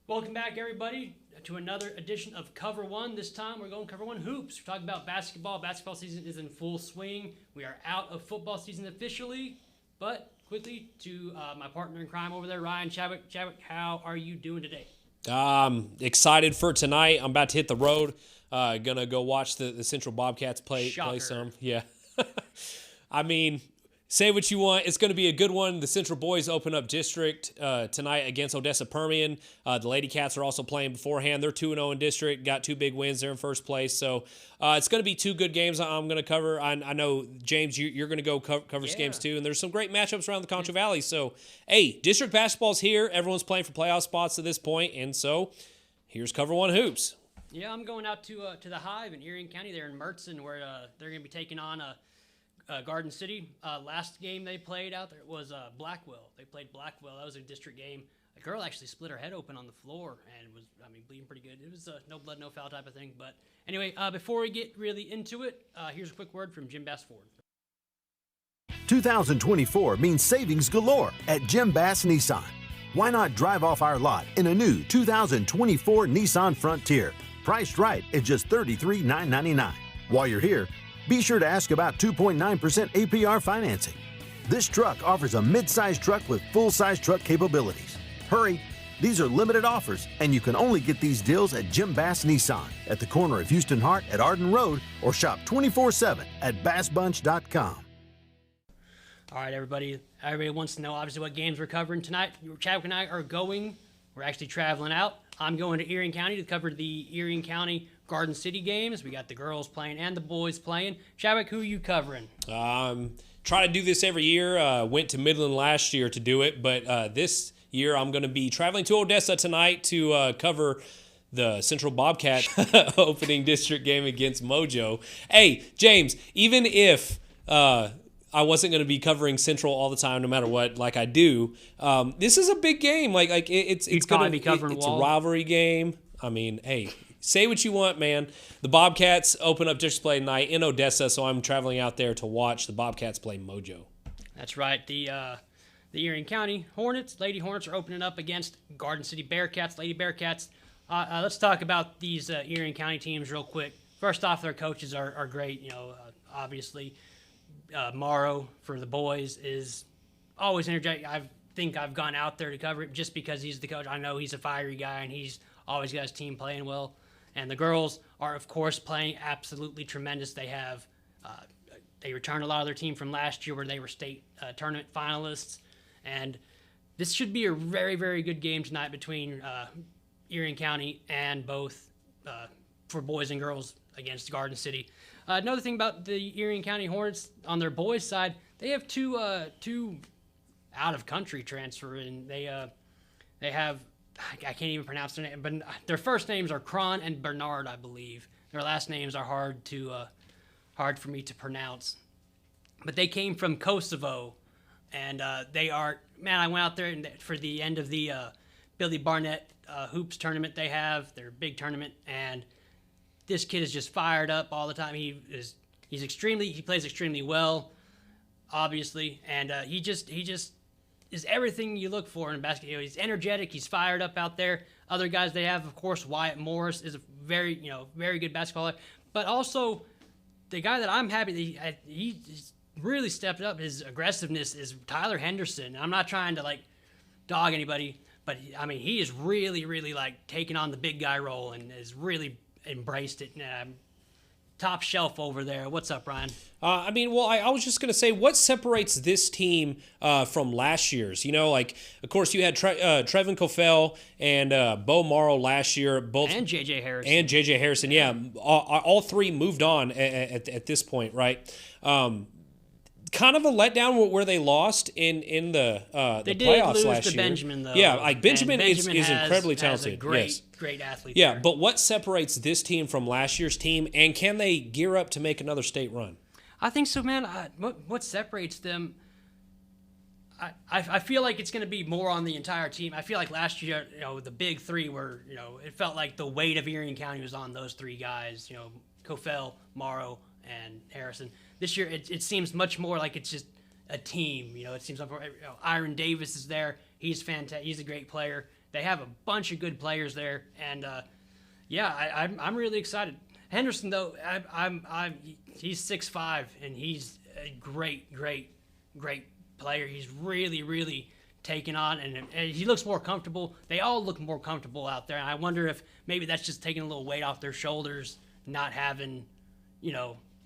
Welcome back, everybody, to another edition of Cover One. This time, we're going Cover One hoops. We're talking about basketball. Basketball season is in full swing. We are out of football season officially, but quickly to my partner in crime over there, Ryan Chadwick. Chadwick, how are you doing today? Excited for tonight. I'm about to hit the road. Gonna go watch the Central Bobcats play some. Yeah. I mean, say what you want. It's going to be a good one. The Central Boys open up district tonight against Odessa Permian. The Lady Cats are also playing beforehand. They're 2-0 in district. Got two big wins. They're in first place. So it's going to be two good games I'm going to cover. I know, James, you're going to go cover some games too. And there's some great matchups around the Concho Valley. So, hey, district basketball's here. Everyone's playing for playoff spots at this point. And so here's Cover One Hoops. Yeah, I'm going out to the Hive in Erie County. They're in Mertzen, where they're going to be taking on Garden City. Last game they played out there was Blackwell. They played Blackwell. That was a district game. A girl actually split her head open on the floor and was, bleeding pretty good. It was no blood, no foul type of thing. But anyway, before we get really into it, here's a quick word from Jim Bass Ford. 2024 means savings galore at Jim Bass Nissan. Why not drive off our lot in a new 2024 Nissan Frontier, priced right at just $33,999. While you're here, be sure to ask about 2.9% APR financing. This truck offers a mid-size truck with full-size truck capabilities. Hurry, these are limited offers, and you can only get these deals at Jim Bass Nissan at the corner of Houston Hart at Arden Road, or shop 24/7 at bassbunch.com. All right, everybody. Everybody wants to know, obviously, what games we're covering tonight. Chadwick and I are going. We're actually traveling out. I'm going to Erie County to cover the Erie County Garden City games. We got the girls playing and the boys playing. Chadwick, who are you covering? Try to do this every year. Went to Midland last year to do it, but this year I'm going to be traveling to Odessa tonight to cover the Central Bobcat opening district game against Mojo. Hey, James, even if I wasn't going to be covering Central all the time, no matter what, like I do, this is a big game. It's going to be covering. It's a rivalry game. I mean, hey. Say what you want, man. The Bobcats open up district play tonight in Odessa, so I'm traveling out there to watch the Bobcats play Mojo. That's right. The Erie County Hornets, Lady Hornets, are opening up against Garden City Bearcats, Lady Bearcats. Let's talk about these Erie County teams real quick. First off, their coaches are great. Obviously, Morrow for the boys is always energetic. I think I've gone out there to cover it just because he's the coach. I know he's a fiery guy, and he's always got his team playing well. And the girls are, of course, playing absolutely tremendous. They returned a lot of their team from last year where they were state tournament finalists. And this should be a very, very good game tonight between Erie County and both for boys and girls against Garden City. Another thing about the Erie County Hornets, on their boys' side, they have two out-of-country transfer, and they have, I can't even pronounce their name, but their first names are Kron and Bernard, I believe. Their last names are hard for me to pronounce. But they came from Kosovo, and they are, man, I went out there for the end of the Billy Barnett hoops tournament they have, their big tournament, and this kid is just fired up all the time. He plays extremely well, obviously, and he just is everything you look for in basketball. He's energetic. He's fired up out there. Other guys they have, of course, Wyatt Morris is a very good basketball player. But also, the guy that I'm happy that he's really stepped up his aggressiveness is Tyler Henderson. I'm not trying to dog anybody, but he is really, really taking on the big guy role and has really embraced it. Top shelf over there. What's up, Ryan? I was just going to say, what separates this team from last year's? Of course, you had Trevin Cofell and Bo Morrow last year. And J.J. Harrison. Yeah. All three moved on at this point, right? Kind of a letdown where they lost in the playoffs last year. They did lose to Benjamin, though. Yeah, Benjamin is incredibly talented. Great athlete. Yeah, there. But what separates this team from last year's team, and can they gear up to make another state run? I think so, man. What separates them? I feel like it's going to be more on the entire team. I feel like last year, the big three were, it felt like the weight of Erie County was on those three guys. Cofell, Morrow, and Harrison. This year, it seems much more like it's just a team. It seems like Iron Davis is there. He's fantastic. He's a great player. they have a bunch of good players there, and I'm really excited. Henderson, though, he's 6'5", and he's a great player. He's really taken on, and he looks more comfortable. They all look more comfortable out there. And I wonder if maybe that's just taking a little weight off their shoulders, not having,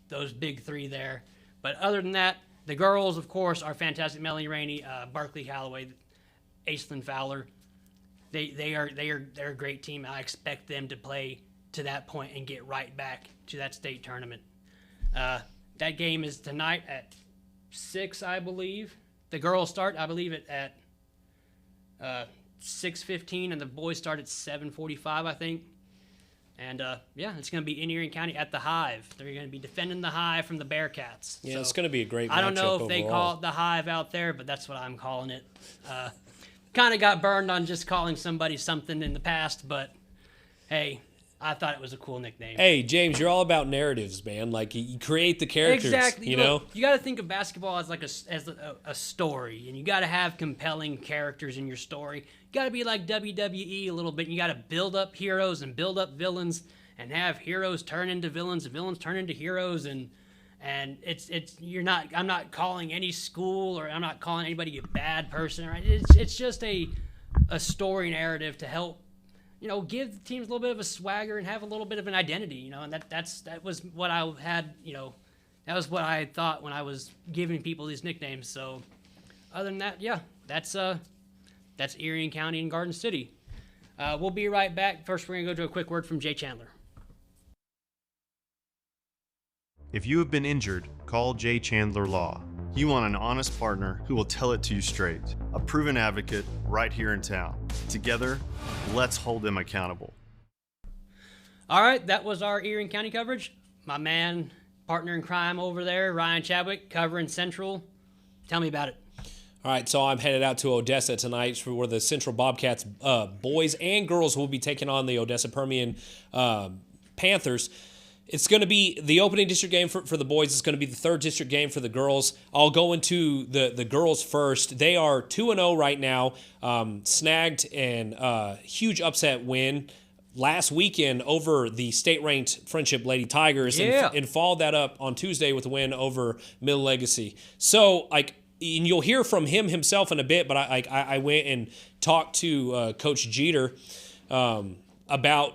those big three there. But other than that, the girls, of course, are fantastic. Melanie Rainey, Barkley Calloway, Aislinn Fowler. They're a great team. I expect them to play to that point and get right back to that state tournament. That game is tonight at 6, I believe. The girls start, I believe, at 6:15, and the boys start at 7:45, I think. And it's going to be in Erie County at the Hive. They're going to be defending the Hive from the Bearcats. Yeah, so it's going to be a great matchup. I don't know if they overall. call it the Hive out there, but that's what I'm calling it. Kind of got burned on just calling somebody something in the past, but hey, I thought it was a cool nickname. Hey, James, you're all about narratives, man. Like, you create the characters. Exactly. You know? You got to think of basketball as like a story, and you got to have compelling characters in your story. You got to be like WWE a little bit. You got to build up heroes and build up villains, and have heroes turn into villains and villains turn into heroes, and I'm not calling any school, or I'm not calling anybody a bad person. Right? It's just a story narrative to help, give the teams a little bit of a swagger and have a little bit of an identity, and that was what I had, that was what I thought when I was giving people these nicknames. So other than that, that's Erie County and Garden City. We'll be right back. First, we're going to go to a quick word from Jay Chandler. If you have been injured, call Jay Chandler Law. You want an honest partner who will tell it to you straight. A proven advocate right here in town. Together, let's hold them accountable. All right, that was our Erie County coverage. My man, partner in crime over there, Ryan Chadwick, covering Central. Tell me about it. All right, so I'm headed out to Odessa tonight where the Central Bobcats boys and girls will be taking on the Odessa Permian Panthers. It's going to be the opening district game for the boys. It's going to be the third district game for the girls. I'll go into the girls first. They are 2-0 right now. Snagged an huge upset win last weekend over the state-ranked Friendship Lady Tigers, and followed that up on Tuesday with a win over Middle Legacy. So, and you'll hear from him himself in a bit, but I went and talked to Coach Jeter about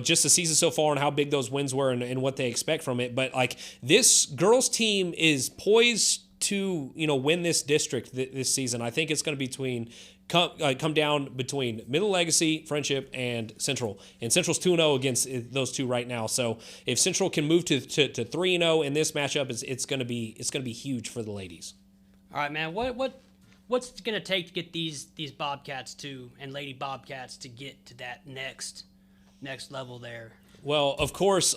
just the season so far and how big those wins were and what they expect from it. But this girls team is poised to win this district this season. I think it's going to come down between Middle Legacy, Friendship, and Central. And Central's 2-0 against those two right now. So if Central can move to 3-0 in this matchup, it's going to be huge for the ladies. All right, man. What's it going to take to get these Bobcats and Lady Bobcats to get to that next level there? Well, of course,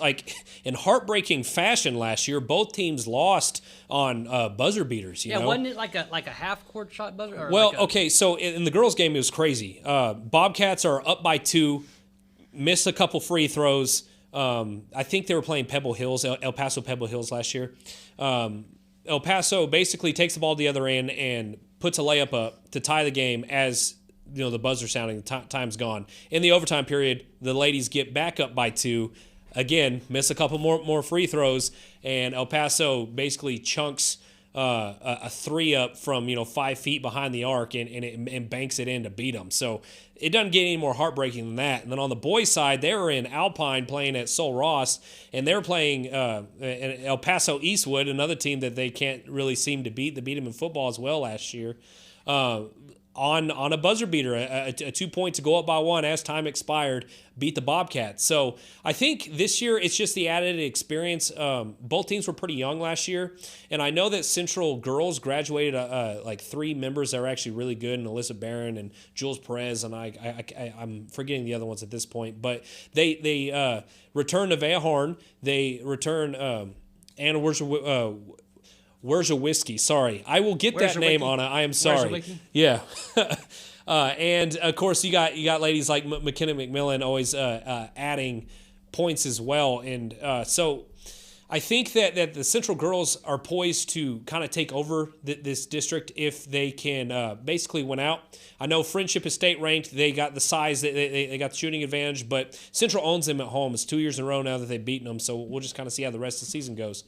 in heartbreaking fashion last year, both teams lost on buzzer beaters. You know? Wasn't it like a half court shot buzzer? Okay, so in the girls' game, it was crazy. Bobcats are up by 2, missed a couple free throws. I think they were playing Pebble Hills, El Paso Pebble Hills last year. El Paso basically takes the ball to the other end and puts a layup up to tie the game as the buzzer sounding, time's gone. In the overtime period, the ladies get back up by 2. Again, miss a couple more free throws, and El Paso basically chunks a 3 up from 5 feet behind the arc and banks it in to beat them. So it doesn't get any more heartbreaking than that. And then on the boys' side, they were in Alpine playing at Sol Ross, and they're playing El Paso Eastwood, another team that they can't really seem to beat. They beat them in football as well last year. On a buzzer beater, a 2 point to go up by 1 as time expired, beat the Bobcats. So I think this year it's just the added experience. Both teams were pretty young last year, and I know that Central girls graduated 3 members that are actually really good, and Alyssa Barron and Jules Perez, and I'm forgetting the other ones at this point. But they return Nevaeh Horn, they return Anna Where's a whiskey? Sorry, I will get that name on it. I am sorry. Yeah, and of course you got ladies like McKenna McMillan always adding points as well, and so I think that the Central girls are poised to kind of take over this district if they can basically win out. I know Friendship is state ranked. They got the size. They got the shooting advantage, but Central owns them at home. It's 2 years in a row now that they've beaten them, so we'll just kind of see how the rest of the season goes.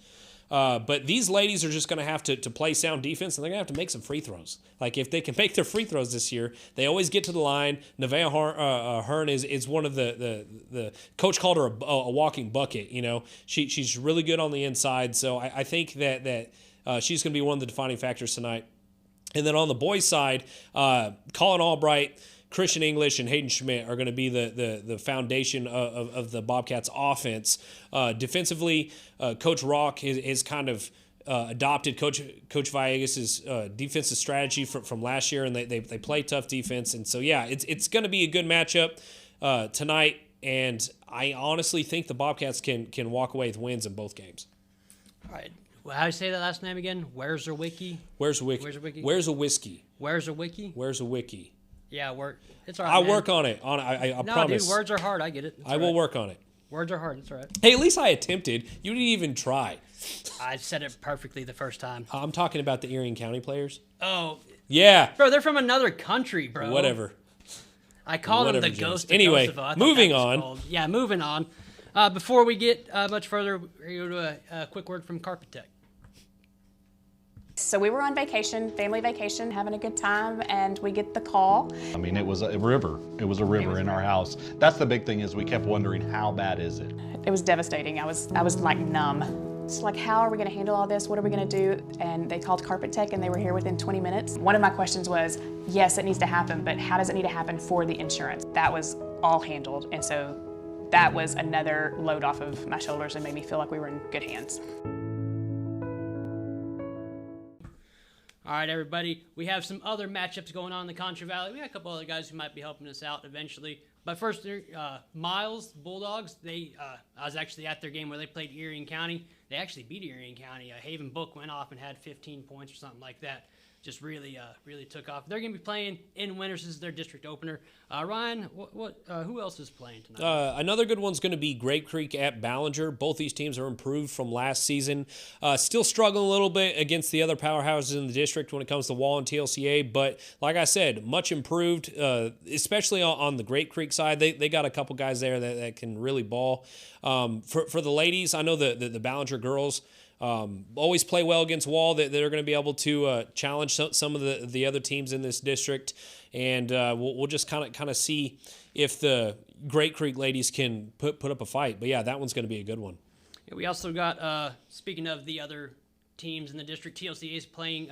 But these ladies are just going to have to play sound defense, and they're going to have to make some free throws. Like, if they can make their free throws this year, they always get to the line. Nevaeh Hearn is one of the coach called her a walking bucket. You know, she's really good on the inside. So I think that she's going to be one of the defining factors tonight. And then on the boys' side, Colin Albright, Christian English, and Hayden Schmidt are going to be the foundation of the Bobcats' offense. Defensively, Coach Rock is kind of adopted Coach Villegas' defensive strategy from last year, and they play tough defense. And so, yeah, it's going to be a good matchup tonight, and I honestly think the Bobcats can walk away with wins in both games. All right. Well, how do you say that last name again? Where's a wiki? Where's a wiki? Where's a wiki? Where's a whiskey? Where's a wiki? Where's a wiki? Yeah, it's all right. I'll work on it. I no, promise. Dude, words are hard. I get it. I will work on it. Words are hard. It's all right. Hey, at least I attempted. You didn't even try. I said it perfectly the first time. I'm talking about the Erie County players. Oh. Yeah. Bro, they're from another country, bro. Whatever. I call them the James. ghost of Anyway, Kosovo. moving on. Yeah, moving on. Before we get much further, we're going to do a quick word from Carpet Tech. So we were on vacation, family vacation, having a good time, and we get the call. I mean, it was a river. It was a river in our house. That's the big thing, is we kept wondering, how bad is it? It was devastating. I was like numb. It's like, how are we going to handle all this? What are we going to do? And they called Carpet Tech, and they were here within 20 minutes. One of my questions was, yes, it needs to happen, but how does it need to happen for the insurance? That was all handled, and so that was another load off of my shoulders and made me feel like we were in good hands. All right, everybody. We have some other matchups going on in the Concho Valley. We got a couple other guys who might be helping us out eventually. But first, Miles Bulldogs. I was actually at their game where they played Erie County. They actually beat Erie County. Haven Book went off and had 15 points or something like that. Just really took off. They're going to be playing in Winters. This is their district opener. Ryan, who else is playing tonight? Another good one's going to be Grape Creek at Ballinger. Both these teams are improved from last season. Still struggling a little bit against the other powerhouses in the district when it comes to Wall and TLCA, but like I said, much improved, especially on the Grape Creek side. They got a couple guys there that can really ball. For the ladies, I know the Ballinger girls always play well against Wall. They're going to be able to challenge some of the other teams in this district, and we'll just kind of see if the Great Creek ladies can put up a fight. But yeah, that one's going to be a good one. Yeah, we also got, speaking of the other teams in the district, TLCA is playing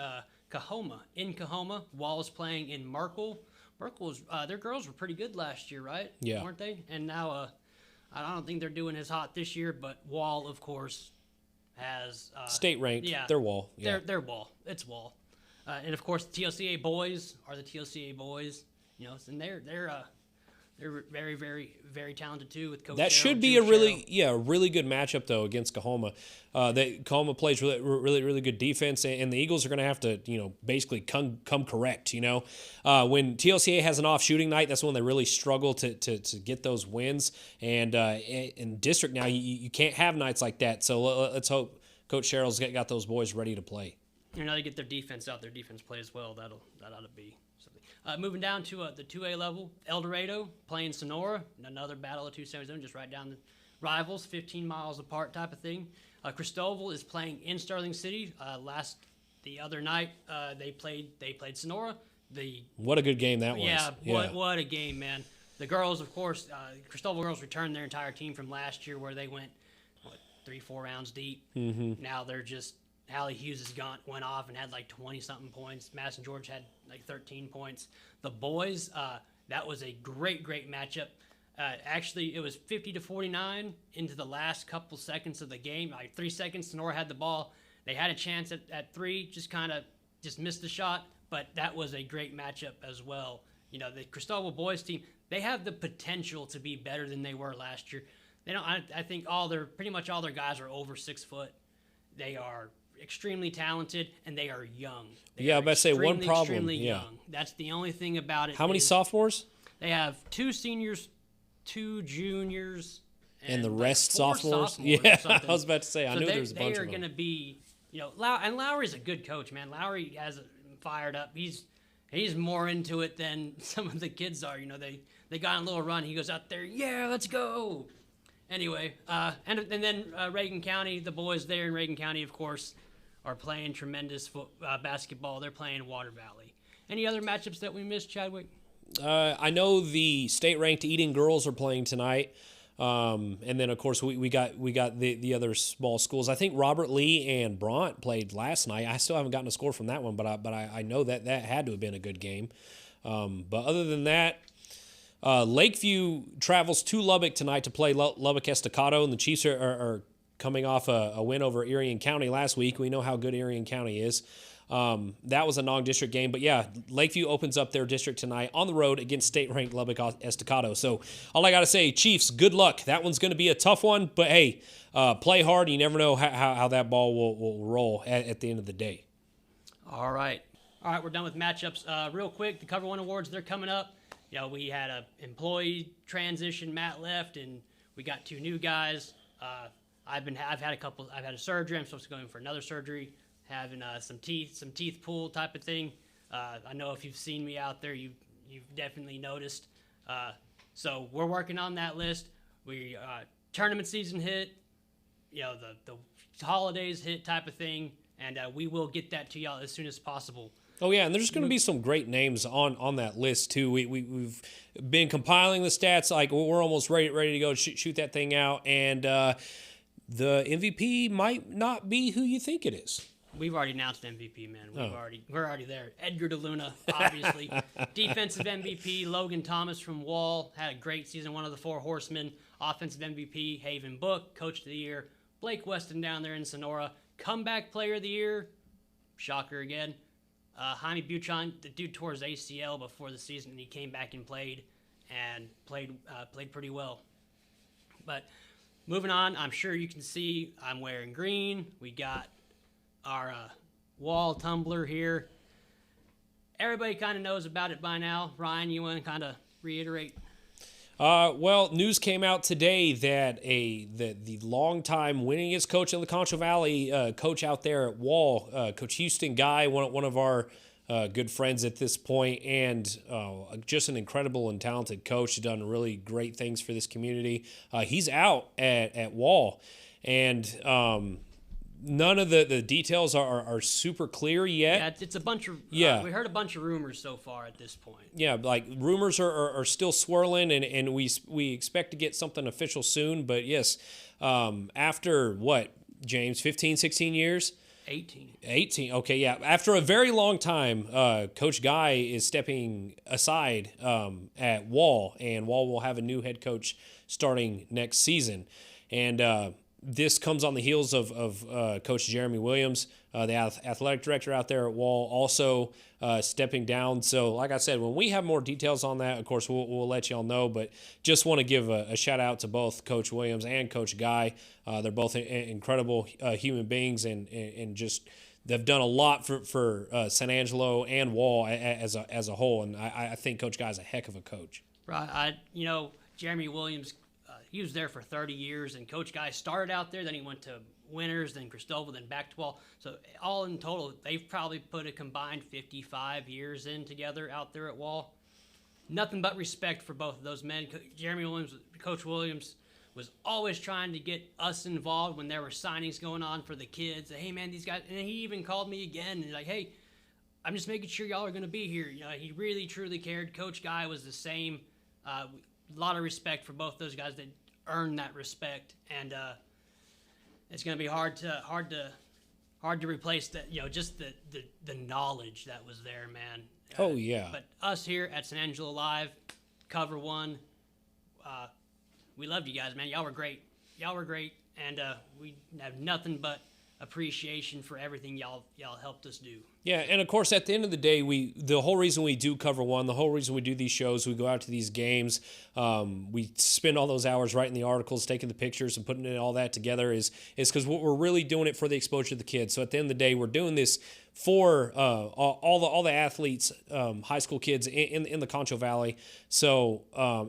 Cahoma in Cahoma. Wall is playing in Markle. Markle's their girls were pretty good last year, right? Yeah, weren't they? And now I don't think they're doing as hot this year, but Wall, of course, has state ranked. Yeah, they're Wall. Yeah. They're Wall. It's Wall. And of course, the TLCA boys are the TLCA boys. You know, and they're very, very, very talented too. With Coach that Cheryl, should be a really good matchup though against Cahoma. Cahoma plays really good defense, and the Eagles are going to have to basically come correct. When TLCA has an off shooting night, that's when they really struggle to get those wins. And in district now, you can't have nights like that. So let's hope Coach Cheryl's got those boys ready to play. They get their defense out. Their defense play as well. That ought to be something. Moving down to the 2A level, El Dorado playing Sonora. Another battle of 2 7 zone, just right down the rivals, 15 miles apart type of thing. Cristobal is playing in Sterling City. The other night they played Sonora. What a good game that was. Yeah, what a game, man. The girls, of course, Cristobal girls returned their entire team from last year where they went 3-4 rounds deep. Mm-hmm. Now they're just Hallie Hughes went off and had like 20-something points. Madison George had like 13 points. The boys, that was a great matchup. Actually, it was 50-49 into the last couple seconds of the game. Like 3 seconds, Sonora had the ball. They had a chance at 3, just missed the shot. But that was a great matchup as well. The Cristobal boys team, they have the potential to be better than they were last year. They don't. I think pretty much all their guys are over 6 foot. They are extremely talented, and they are young. They I'm about to say one problem. Extremely young. That's the only thing about it. How many sophomores? They have 2 seniors, 2 juniors, And the like rest 4 sophomores? or Yeah, something. I was about to say, I knew there was a bunch They are of them. going to be, and Lowry's a good coach, man. Lowry has it fired up. He's more into it than some of the kids are. They got on a little run. He goes out there, yeah, let's go. Anyway, and then Reagan County, the boys there in Reagan County, of course, are playing tremendous basketball. They're playing Water Valley. Any other matchups that we missed, Chadwick? I know the state-ranked Eden girls are playing tonight. And then, of course, we got the other small schools. I think Robert Lee and Bront played last night. I still haven't gotten a score from that one, but I know that had to have been a good game. But other than that, Lakeview travels to Lubbock tonight to play Lubbock Estacado, and the Chiefs are coming off a win over Erie County last week. We know how good Erie County is. That was a non-district game, but yeah, Lakeview opens up their district tonight on the road against state-ranked Lubbock Estacado. So all I got to say, Chiefs, good luck. That one's going to be a tough one, but hey, play hard. You never know how that ball will roll at the end of the day. All right, we're done with matchups. Real quick, the Cover 1 Awards, they're coming up. We had an employee transition, Matt left, and we got 2 new guys. I've had a surgery. I'm supposed to go in for another surgery. Having some teeth pulled type of thing. I know if you've seen me out there, you've definitely noticed. So we're working on that list. We tournament season hit, the holidays hit type of thing, and we will get that to y'all as soon as possible. Oh yeah, and there's going to be some great names on that list too. We've been compiling the stats. Like we're almost ready to go shoot that thing out, and the MVP might not be who you think it is. We've already announced MVP, man. We're already there. Edgar DeLuna, obviously. Defensive MVP, Logan Thomas from Wall, had a great season, one of the 4 horsemen. Offensive MVP, Haven Book, Coach of the Year. Blake Weston down there in Sonora. Comeback Player of the Year, shocker again. Jaime Buchon, the dude tore his ACL before the season, and he came back and played pretty well. But moving on, I'm sure you can see I'm wearing green. We got our wall tumbler here. Everybody kind of knows about it by now. Ryan, you want to kind of reiterate? Well, news came out today that the longtime winningest coach in the Concho Valley, coach out there at Wall, Coach Houston Guy, one of our good friends at this point, and just an incredible and talented coach. He's done really great things for this community. He's out at Wall, and none of the details are super clear yet. Yeah, it's a bunch of we heard a bunch of rumors so far at this point. Yeah, like rumors are still swirling, and we expect to get something official soon. But yes, after what, James, 15, 16 years? 18. Okay, yeah. After a very long time, Coach Guy is stepping aside at Wall, and Wall will have a new head coach starting next season. And this comes on the heels of Coach Jeremy Williams, the athletic director out there at Wall, also stepping down. So, like I said, when we have more details on that, of course, we'll let y'all know. But just want to give a shout out to both Coach Williams and Coach Guy. They're both incredible human beings, and just they've done a lot for San Angelo and Wall as a whole. And I think Coach Guy is a heck of a coach. Right. Jeremy Williams. He was there for 30 years, and Coach Guy started out there. Then he went to Winters, then Cristobal, then back to Wall. So all in total, they've probably put a combined 55 years in together out there at Wall. Nothing but respect for both of those men. Coach Williams was always trying to get us involved when there were signings going on for the kids. Hey, man, these guys. And he even called me again and like, hey, I'm just making sure y'all are going to be here. He really, truly cared. Coach Guy was the same. A lot of respect for both those guys that earned that respect, and it's going to be hard to replace that. Just the knowledge that was there, man. Oh yeah. But us here at San Angelo Live, Cover 1, we loved you guys, man. Y'all were great, and we have nothing but appreciation for everything y'all helped us do. Yeah, and of course, at the end of the day, the whole reason we do Cover 1, the whole reason we do these shows, we go out to these games, we spend all those hours writing the articles, taking the pictures, and putting all that together is because we're really doing it for the exposure of the kids. So at the end of the day, we're doing this for all the athletes, high school kids in the Concho Valley. So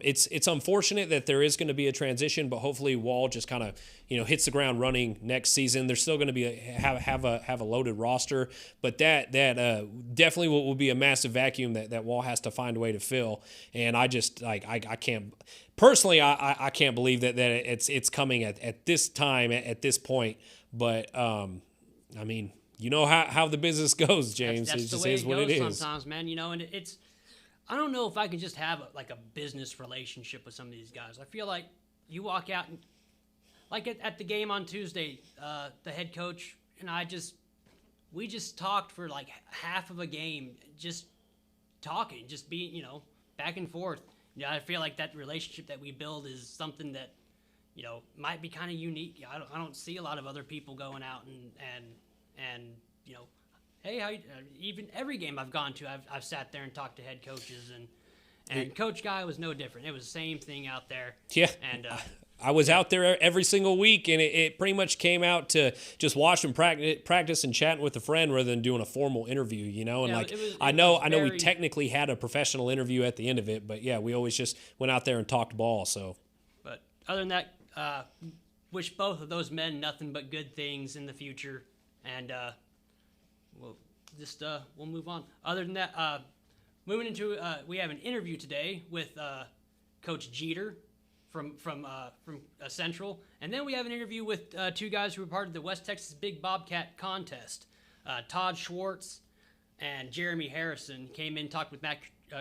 it's unfortunate that there is going to be a transition, but hopefully Wall just kind of hits the ground running next season. They're still going to be have a loaded roster, but that definitely will be a massive vacuum that Wall has to find a way to fill. And I just I can't personally I can't believe that it's coming at this time at this point. But I mean, you know how the business goes, James. That's it the just way is it what goes it is. sometimes, man. And it's I don't know if I can just have a business relationship with some of these guys. I feel like you walk out and like at the game on Tuesday, the head coach and we just talked for like half of a game, just talking, just being back and forth. I feel like that relationship that we build is something that might be kind of unique. I don't see a lot of other people going out and hey, how you, even every game I've gone to, I've sat there and talked to head coaches and Coach Guy was no different. It was the same thing out there. Yeah. And I was out there every single week, and it pretty much came out to just watching practice and chatting with a friend rather than doing a formal interview, And it I know was we technically had a professional interview at the end of it, but yeah, we always just went out there and talked ball. So, but other than that, wish both of those men nothing but good things in the future, and we'll move on. Other than that, moving into we have an interview today with Coach Jeter from Central, and then we have an interview with two guys who were part of the West Texas Big Bobcat contest. Todd Schwartz and Jeremy Harrison came in and talked with Matt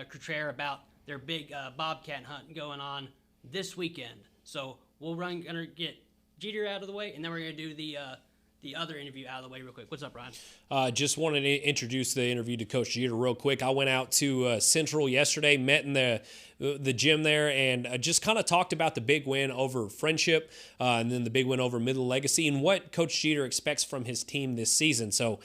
Couture about their big Bobcat hunt going on this weekend. So gonna get Jeter out of the way, and then we're gonna do the other interview out of the way real quick. What's up, Ryan? Just wanted to introduce the interview to Coach Jeter real quick. I went out to Central yesterday, met in the gym there, and just kind of talked about the big win over Friendship and then the big win over Middle Legacy and what Coach Jeter expects from his team this season. So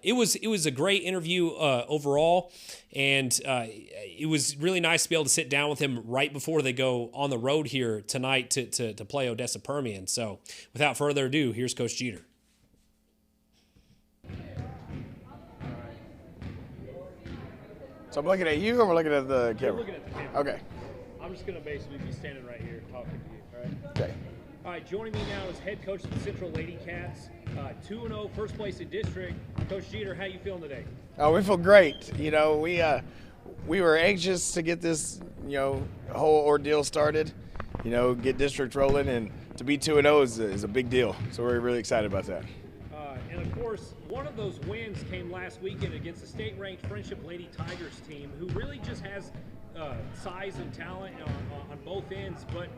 it was a great interview overall, and it was really nice to be able to sit down with him right before they go on the road here tonight to play Odessa Permian. So without further ado, here's Coach Jeter. So I'm looking at you, or we're looking at the camera? You're looking at the camera. Okay. I'm just going to basically be standing right here talking to you, all right? Okay. All right, joining me now is head coach of the Central Lady Cats, 2-0, first place in district. Coach Jeter, how you feeling today? Oh, we feel great. We were anxious to get this, whole ordeal started, get district rolling, and to be 2-0 is a big deal. So we're really excited about that. And of course, one of those wins came last weekend against the state-ranked Friendship Lady Tigers team, who really just has size and talent on both ends. But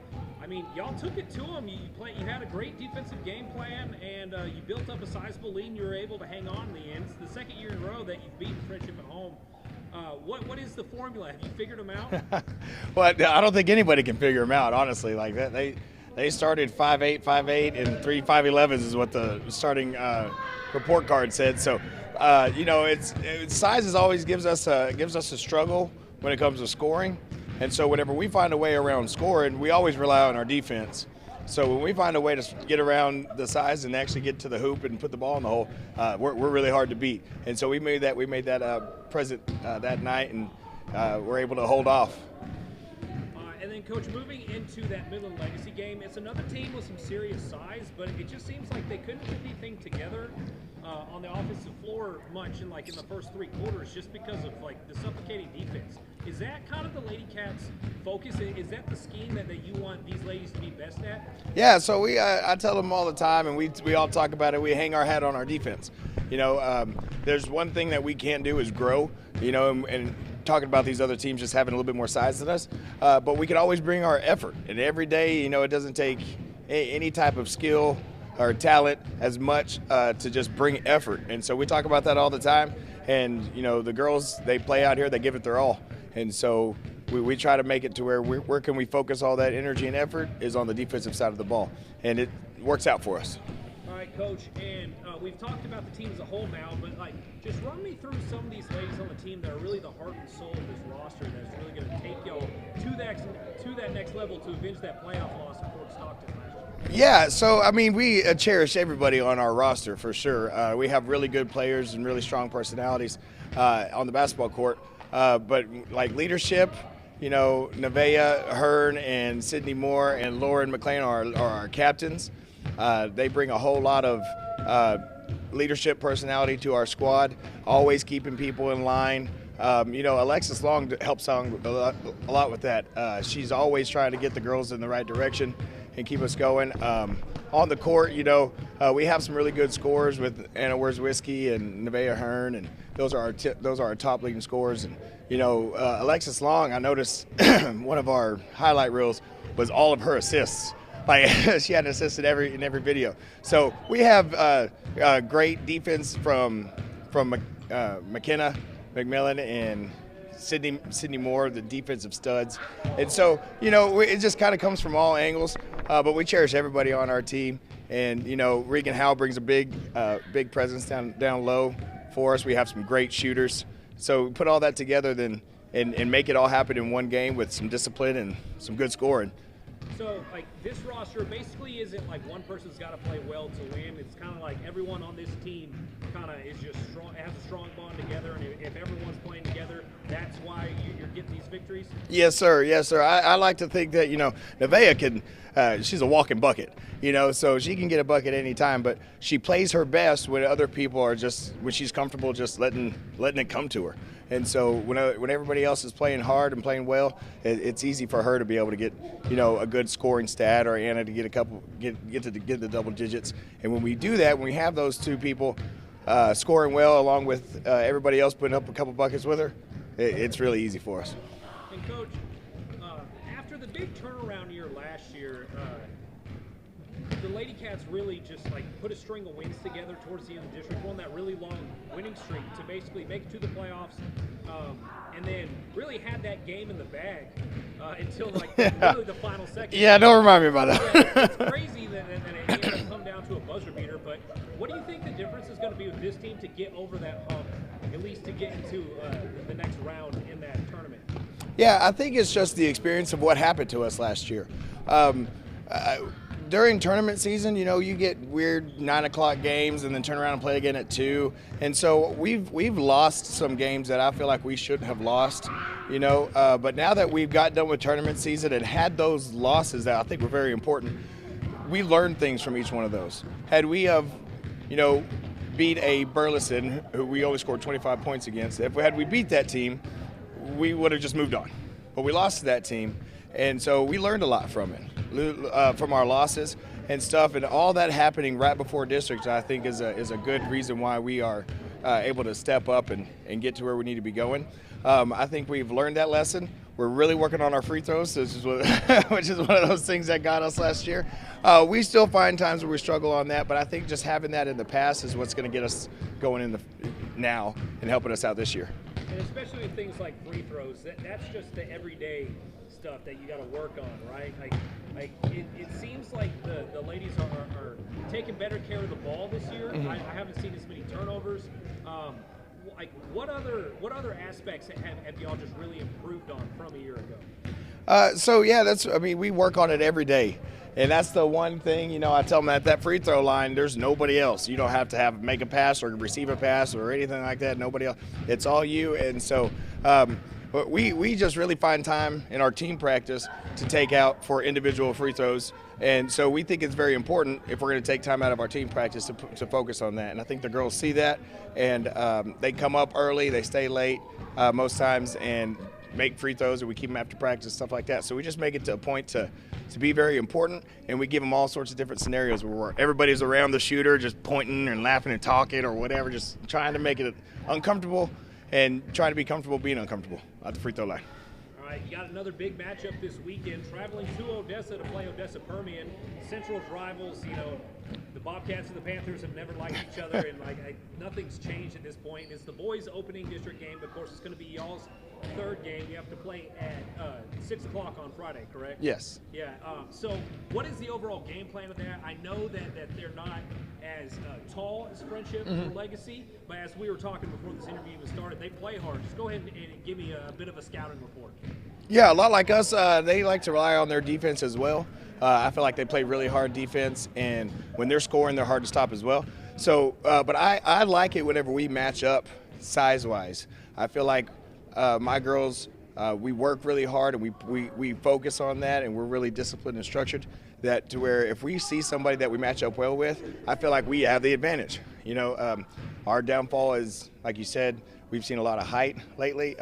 I mean, y'all took it to them. You had a great defensive game plan, and you built up a sizable lead, and you were able to hang on in the end. It's the second year in a row that you've beaten Friendship at home. What is the formula? Have you figured them out? Well, I don't think anybody can figure them out, honestly. Like that, they started 5'8", 5'8", and 3 5'11s is what the starting report card said. So, it's size always gives us a struggle when it comes to scoring, and so whenever we find a way around scoring, we always rely on our defense. So when we find a way to get around the size and actually get to the hoop and put the ball in the hole, we're really hard to beat. And so we made that present that night, and we're able to hold off. And then, Coach, moving into that Midland Legacy game, it's another team with some serious size, but it just seems like they couldn't put anything together on the offensive floor much in the first three quarters, just because of the suffocating defense. Is that kind of the Lady Cats' focus? Is that the scheme that you want these ladies to be best at? Yeah, so I tell them all the time, and we all talk about it. We hang our hat on our defense. There's one thing that we can't do is grow. And talking about these other teams just having a little bit more size than us, but we can always bring our effort. And every day, it doesn't take any type of skill or talent as much to just bring effort. And so we talk about that all the time. And the girls, they play out here, they give it their all. And so we try to make it to where can we focus all that energy and effort is on the defensive side of the ball, and it works out for us. All right, Coach, and we've talked about the team as a whole now, but just run me through some of these ladies on the team that are really the heart and soul of this roster that's really going to take y'all to that next level to avenge that playoff loss in Fort Stockton last year. Yeah, so I mean, we cherish everybody on our roster for sure. We have really good players and really strong personalities on the basketball court. But like leadership, you know, Nevaeh, Hearn, and Sydney Moore and Lauren McLean are our captains. They bring a whole lot of leadership personality to our squad, always keeping people in line. You know, Alexis Long helps out a lot with that. She's always trying to get the girls in the right direction and keep us going. On the court, you know, we have some really good scorers with Anna Wierzwiski and Nevaeh Hearn, and those are our top leading scorers. And you know, Alexis Long, I noticed one of our highlight reels was all of her assists. Like she had an assist in every video. So we have great defense from McKenna, McMillan, and Sydney Moore, the defensive studs. And so, you know, it just kind of comes from all angles, but we cherish everybody on our team. And, you know, Regan Howe brings a big presence down low for us. We have some great shooters. So we put all that together then and make it all happen in one game with some discipline and some good scoring. So, like, this roster basically isn't like one person's got to play well to win. It's kind of like everyone on this team kind of is just strong, has a strong bond together, and if everyone's playing together, that's why you're getting these victories? Yes, sir. Yes, sir. I like to think that, you know, Nevaeh can, she's a walking bucket, you know, so she can get a bucket any time, but she plays her best when other people are just, when she's comfortable just letting it come to her. And so when everybody else is playing hard and playing well, it's easy for her to be able to get, you know, a good scoring stat, or Anna to get get the double digits. And when we do that, when we have those two people scoring well along with everybody else putting up a couple buckets with her, it's really easy for us. And Coach, after the big turnaround year last year, the Lady Cats really just like put a string of wins together towards the end of the district, won that really long winning streak to basically make it to the playoffs, and then really had that game in the bag until like really the final second. Yeah, don't remind me about that. Yeah, it's crazy that it ended up come down to a buzzer beater. But what do you think the difference is going to be with this team to get over that hump, at least to get into the next round in that tournament? Yeah, I think it's just the experience of what happened to us last year. During tournament season, you know, you get weird 9 o'clock games and then turn around and play again at 2. And so we've lost some games that I feel like we shouldn't have lost, you know. But now that we've got done with tournament season and had those losses that I think were very important, we learned things from each one of those. Had we have, you know, beat a Burleson, who we only scored 25 points against, had we beat that team, we would have just moved on. But we lost to that team, and so we learned a lot from it. From our losses and stuff, and all that happening right before districts, I think is a good reason why we are able to step up and get to where we need to be going. I think we've learned that lesson. We're really working on our free throws, which is one of those things that got us last year. We still find times where we struggle on that, but I think just having that in the past is what's going to get us going in now and helping us out this year. And especially with things like free throws, that's just the everyday stuff that you got to work on, right? Like it seems like the ladies are taking better care of the ball this year. Mm-hmm. I haven't seen as many turnovers. Like what other aspects have y'all just really improved on from a year ago? So yeah, we work on it every day. And that's the one thing, you know, I tell them at that free throw line, there's nobody else. You don't have to make a pass or receive a pass or anything like that. Nobody else. It's all you. And so we just really find time in our team practice to take out for individual free throws. And so we think it's very important if we're going to take time out of our team practice to focus on that. And I think the girls see that, and they come up early, they stay late most times, and make free throws, or we keep them after practice, stuff like that. So we just make it to a point to be very important, and we give them all sorts of different scenarios where everybody's around the shooter just pointing and laughing and talking or whatever, just trying to make it uncomfortable and trying to be comfortable being uncomfortable at the free throw line. All right, you got another big matchup this weekend, traveling to Odessa to play Odessa Permian. Central's rivals, you know, the Bobcats and the Panthers have never liked each other, and nothing's changed at this point. It's the boys' opening district game, but of course it's going to be y'all's third game. You have to play at 6 o'clock on Friday, correct? Yes. Yeah. So what is the overall game plan of that? I know that they're not as tall as Friendship or Legacy, but as we were talking before this interview even started, they play hard. Just go ahead and give me a bit of a scouting report. Yeah, a lot like us. They like to rely on their defense as well. I feel like they play really hard defense, and when they're scoring, they're hard to stop as well. So, but I like it whenever we match up size-wise. I feel like my girls, we work really hard, and we focus on that, and we're really disciplined and structured. That to where if we see somebody that we match up well with, I feel like we have the advantage. You know, our downfall is, like you said, we've seen a lot of height lately.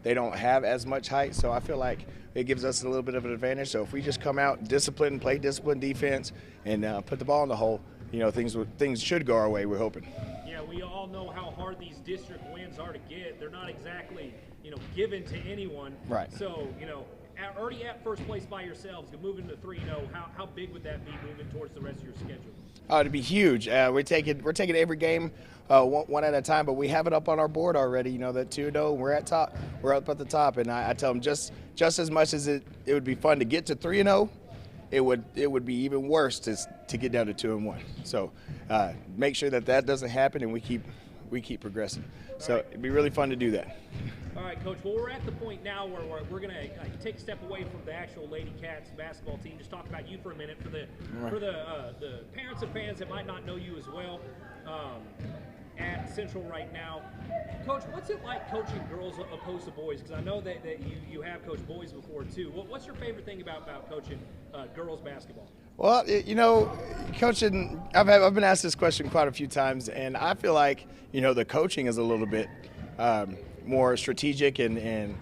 They don't have as much height, so I feel like it gives us a little bit of an advantage. So if we just come out disciplined, play disciplined defense, and put the ball in the hole, you know, things should go our way, we're hoping. Yeah, we all know how hard these district wins are to get. They're not exactly, you know, given to anyone. Right. So, you know, already at first place by yourselves, moving to 3-0, how big would that be moving towards the rest of your schedule? It'd be huge. We're taking every game one at a time, but we have it up on our board already. You know, that 2-0, we're up at the top, and I tell them just as much as it would be fun to get to 3-0, it would be even worse to get down to 2-1. So make sure that doesn't happen, and we keep progressing. So it'd be really fun to do that. All right, Coach. Well, we're at the point now where we're going to take a step away from the actual Lady Cats basketball team. Just talk about you for a minute for the parents and fans that might not know you as well at Central right now. Coach, what's it like coaching girls opposed to boys? Because I know that you have coached boys before too. What's your favorite thing about coaching girls basketball? Well, you know, coaching, I've been asked this question quite a few times, and I feel like, you know, the coaching is a little bit more strategic and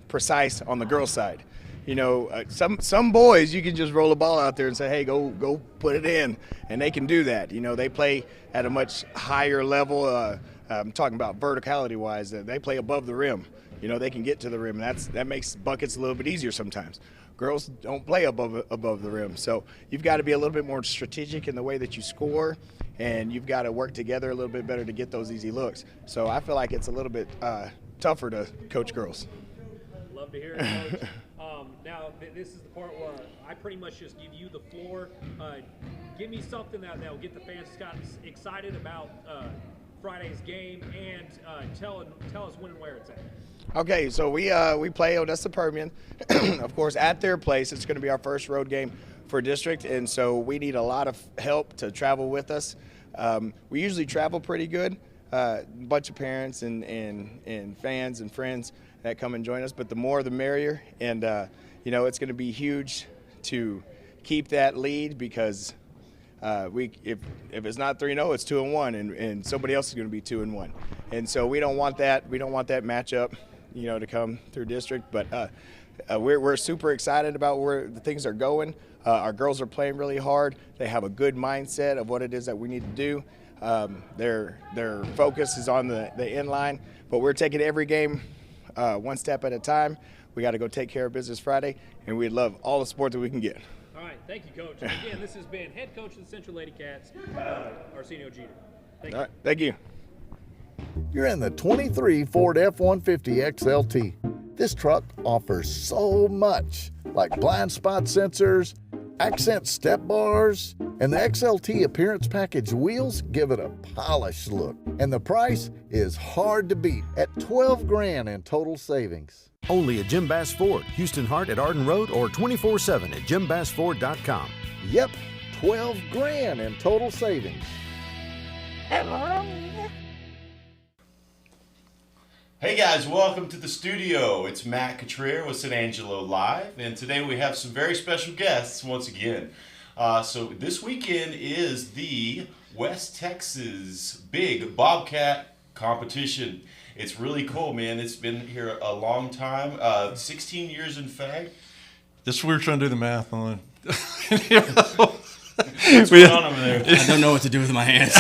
precise on the girls' side. You know, some boys, you can just roll a ball out there and say, hey, go put it in, and they can do that. You know, they play at a much higher level. I'm talking about verticality-wise. They play above the rim. You know, they can get to the rim, and that makes buckets a little bit easier sometimes. Girls don't play above the rim, so you've got to be a little bit more strategic in the way that you score, and you've got to work together a little bit better to get those easy looks. So I feel like it's a little bit tougher to coach girls. Love to hear it, Coach. Now, this is the part where I pretty much just give you the floor. Give me something that will get the fans excited about Friday's game, and tell us when and where it's at. Okay, so we play Odessa Permian, of course, at their place. It's going to be our first road game for district, and so we need a lot of help to travel with us. We usually travel pretty good, a bunch of parents and fans and friends that come and join us, but the more the merrier, and you know, it's going to be huge to keep that lead because if it's not 3-0, it's 2-1, and somebody else is going to be 2-1, and so we don't want that matchup, you know, to come through district. But we're super excited about where the things are going. Our girls are playing really hard. They have a good mindset of what it is that we need to do. Their focus is on the inline, but we're taking every game one step at a time. We got to go take care of business Friday, and we'd love all the support that we can get. All right, thank you, Coach. And again, this has been head coach of the Central Lady Cats, Arsenio Jeter. Thank you. All right, thank you. You're in the 23 Ford F-150 XLT. This truck offers so much, like blind spot sensors, accent step bars, and the XLT Appearance Package wheels give it a polished look. And the price is hard to beat at $12,000 in total savings. Only at Jim Bass Ford, Houston Hart at Arden Road, or 24/7 at JimBassFord.com. Yep, $12,000 in total savings. Hey guys, welcome to the studio. It's Matt Cotrier with San Angelo Live, and today we have some very special guests once again. So this weekend is the West Texas Big Bobcat competition. It's really cool, man. It's been here a long time, 16 years in fact. This we were trying to do the math on. What's going on over there? I don't know what to do with my hands.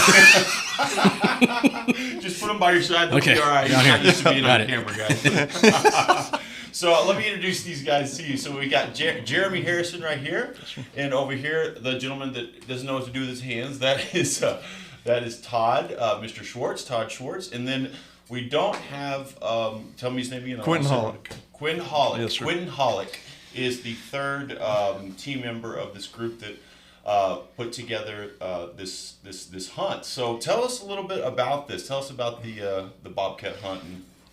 Just put them by your side. Okay. Be all right. You're not used to being on camera, guys. So let me introduce these guys to you. So we got Jeremy Harrison right here, and over here, the gentleman that doesn't know what to do with his hands. That is Todd, Mr. Schwartz, Todd Schwartz, and then we don't have. Tell me his name again. Quentin Hollick. Quentin Hollick. Yes, sir. Quentin Hollick is the third team member of this group that put together this hunt. So tell us a little bit about this. Tell us about the Bobcat hunt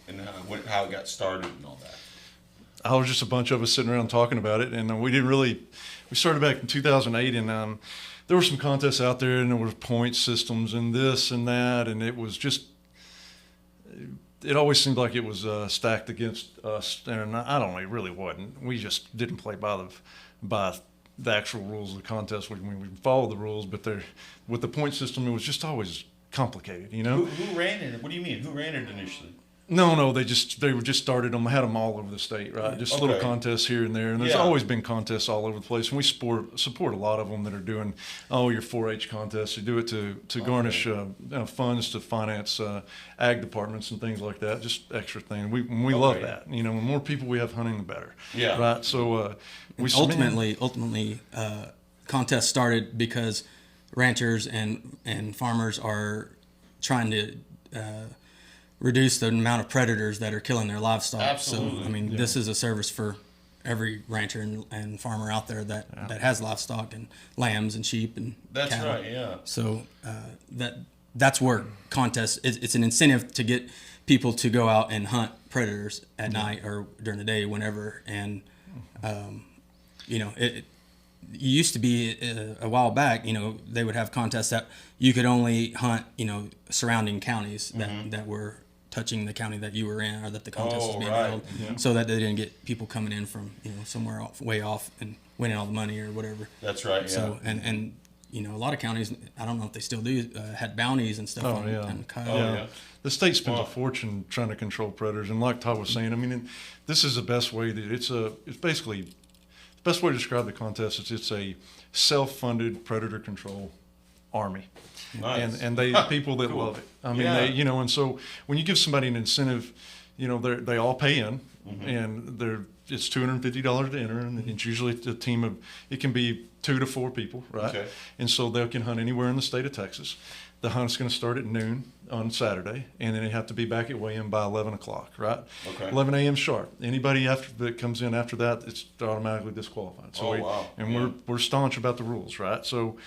and how it got started and all that. I was just a bunch of us sitting around talking about it, and we started back in 2008, and there were some contests out there, and there were point systems and this and that, and it always seemed like it was stacked against us, and I don't know, it really wasn't. We just didn't play by the actual rules of the contest. We followed the rules, but with the point system, it was just always complicated, you know. Who ran it? What do you mean? Who ran it initially? No, they were just started them, had them all over the state, right? Just little contests here and there, and there's always been contests all over the place. And we support a lot of them that are doing your 4-H contests. You do it to garnish funds to finance ag departments and things like that. Just extra thing. We love that. You know, the more people we have hunting, the better. Yeah. Right. So we ultimately contests started because ranchers and farmers are trying to reduce the amount of predators that are killing their livestock. Absolutely. So, I mean, this is a service for every rancher and farmer out there that has livestock and lambs and sheep and That's cattle. right, yeah. So that's where contests, it's an incentive to get people to go out and hunt predators at night or during the day, whenever. And, it used to be a while back, they would have contests that you could only hunt, surrounding counties that were touching the county that you were in, or that the contest was being held, so that they didn't get people coming in from somewhere way off and winning all the money or whatever. That's right. Yeah. So and a lot of counties, I don't know if they still do, had bounties and stuff on coyote. The state spends a fortune trying to control predators, and like Todd was saying, I mean, this is the best way that it's basically the best way to describe the contest is it's a self-funded predator control army. Nice. And they people that love it. I mean, and so when you give somebody an incentive, they all pay in, and it's $250 to enter, and it's usually a team of, it can be 2 to 4 people, right? Okay. And so they can hunt anywhere in the state of Texas. The hunt's going to start at noon on Saturday, and then they have to be back at weigh-in by 11 o'clock, right? Okay. 11 a.m. sharp. Anybody that comes in after that, it's automatically disqualified. So we're staunch about the rules, right? So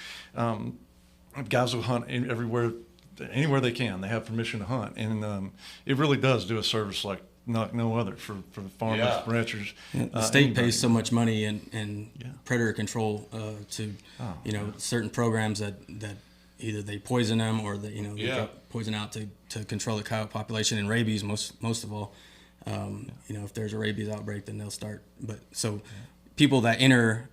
guys will hunt anywhere they can. They have permission to hunt, and it really does do a service like no other for the farmers, ranchers. The state pays so much money in predator control to certain programs that either they poison them or they drop poison out to control the coyote population, and rabies most of all. If there's a rabies outbreak, then they'll start. But people that enter,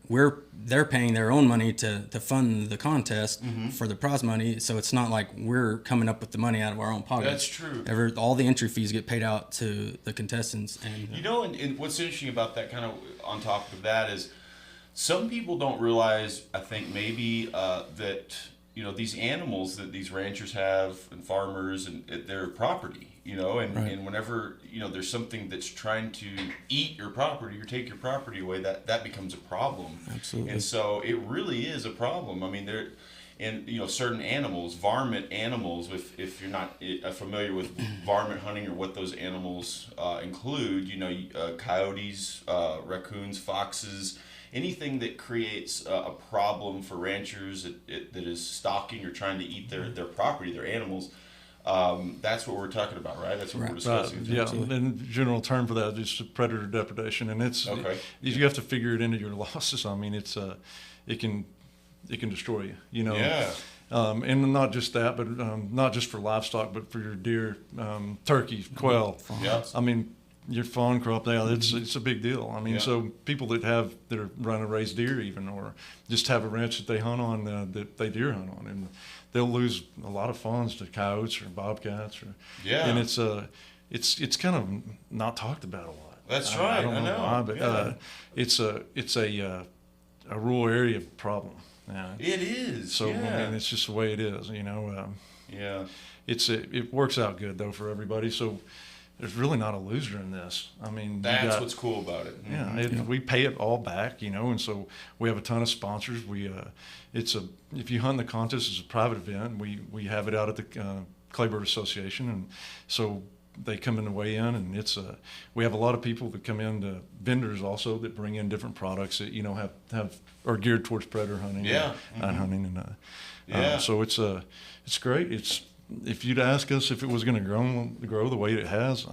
they're paying their own money to fund the contest for the prize money. So it's not like we're coming up with the money out of our own pockets. That's true. All the entry fees get paid out to the contestants. And and what's interesting about that, kind of on top of that, is some people don't realize, I think maybe that these animals that these ranchers have and farmers and their property, and whenever there's something that's trying to eat your property or take your property away, that becomes a problem. Absolutely. And so it really is a problem. I mean, certain animals, varmint animals, if you're not familiar with varmint hunting or what those animals include, coyotes, raccoons, foxes, anything that creates a problem for ranchers that is stalking or trying to eat their property, their animals. That's what we're talking about, right? That's what we're discussing. Yeah, and the general term for that is predator depredation, and you have to figure it into your losses. I mean, it can destroy you, Yeah. And not just that, but not just for livestock, but for your deer, turkey, quail. Yeah. I mean, your fawn crop, it's a big deal. I mean, so people that are running to raise deer even, or just have a ranch that they hunt on, that they deer hunt on, and they'll lose a lot of fawns to coyotes or bobcats, and it's kind of not talked about a lot. That's right. I don't know why, but it's a rural area problem. It is. So I mean, it's just the way it is. It works out good though for everybody. So there's really not a loser in this. I mean, that's what's cool about it. Yeah, we pay it all back, and so we have a ton of sponsors. If you hunt the contest, it's a private event. We have it out at the Claybird Association, and so they come in to weigh in, and we have a lot of people that come in, to vendors also that bring in different products that are geared towards predator hunting, night hunting, and so it's great. If you'd ask us if it was going to grow the way it has,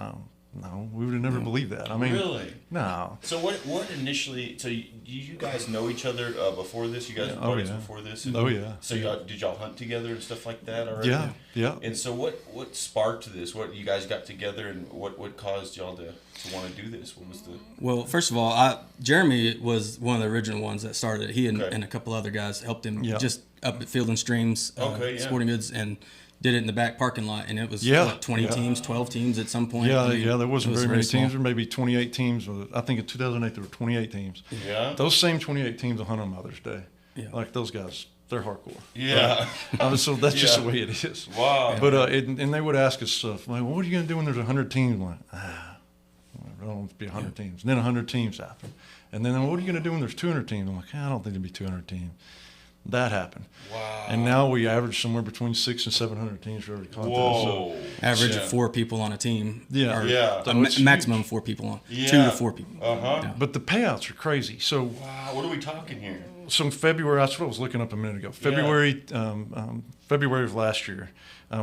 no, we would have never believed that. I mean, really? No. So what initially? So you guys know each other before this? You guys were buddies before this? And, So did y'all hunt together and stuff like that already? Yeah. And so what sparked this? What you guys got together, and what caused y'all to want to do this? What was the? Well, first of all, Jeremy was one of the original ones that started it. He and a couple other guys helped him just up at Field and Streams Sporting Goods, and did it in the back parking lot, and it was 20 teams, 12 teams at some point. Yeah, there wasn't very many teams. There were maybe 28 teams. I think in 2008 there were 28 teams. Yeah. Those same 28 teams will hunt on Mother's Day. Yeah. Like those guys, they're hardcore. Yeah. So that's just the way it is. Wow. But and they would ask us stuff like, "What are you going to do when there's 100 teams?" I'm like, I don't want it to be 100 teams. And then 100 teams after. And then what are you going to do when there's 200 teams? I'm like, I don't think there'd be 200 teams. That happened. Wow. And now we average somewhere between 600 and 700 teams for every contest. Whoa. So, average of 4 people on a team. Yeah. Maximum 4 people on. 2 to 4 people. Yeah. But the payouts are crazy. So wow, what are we talking here? So in February, that's what I was looking up a minute ago. February of last year,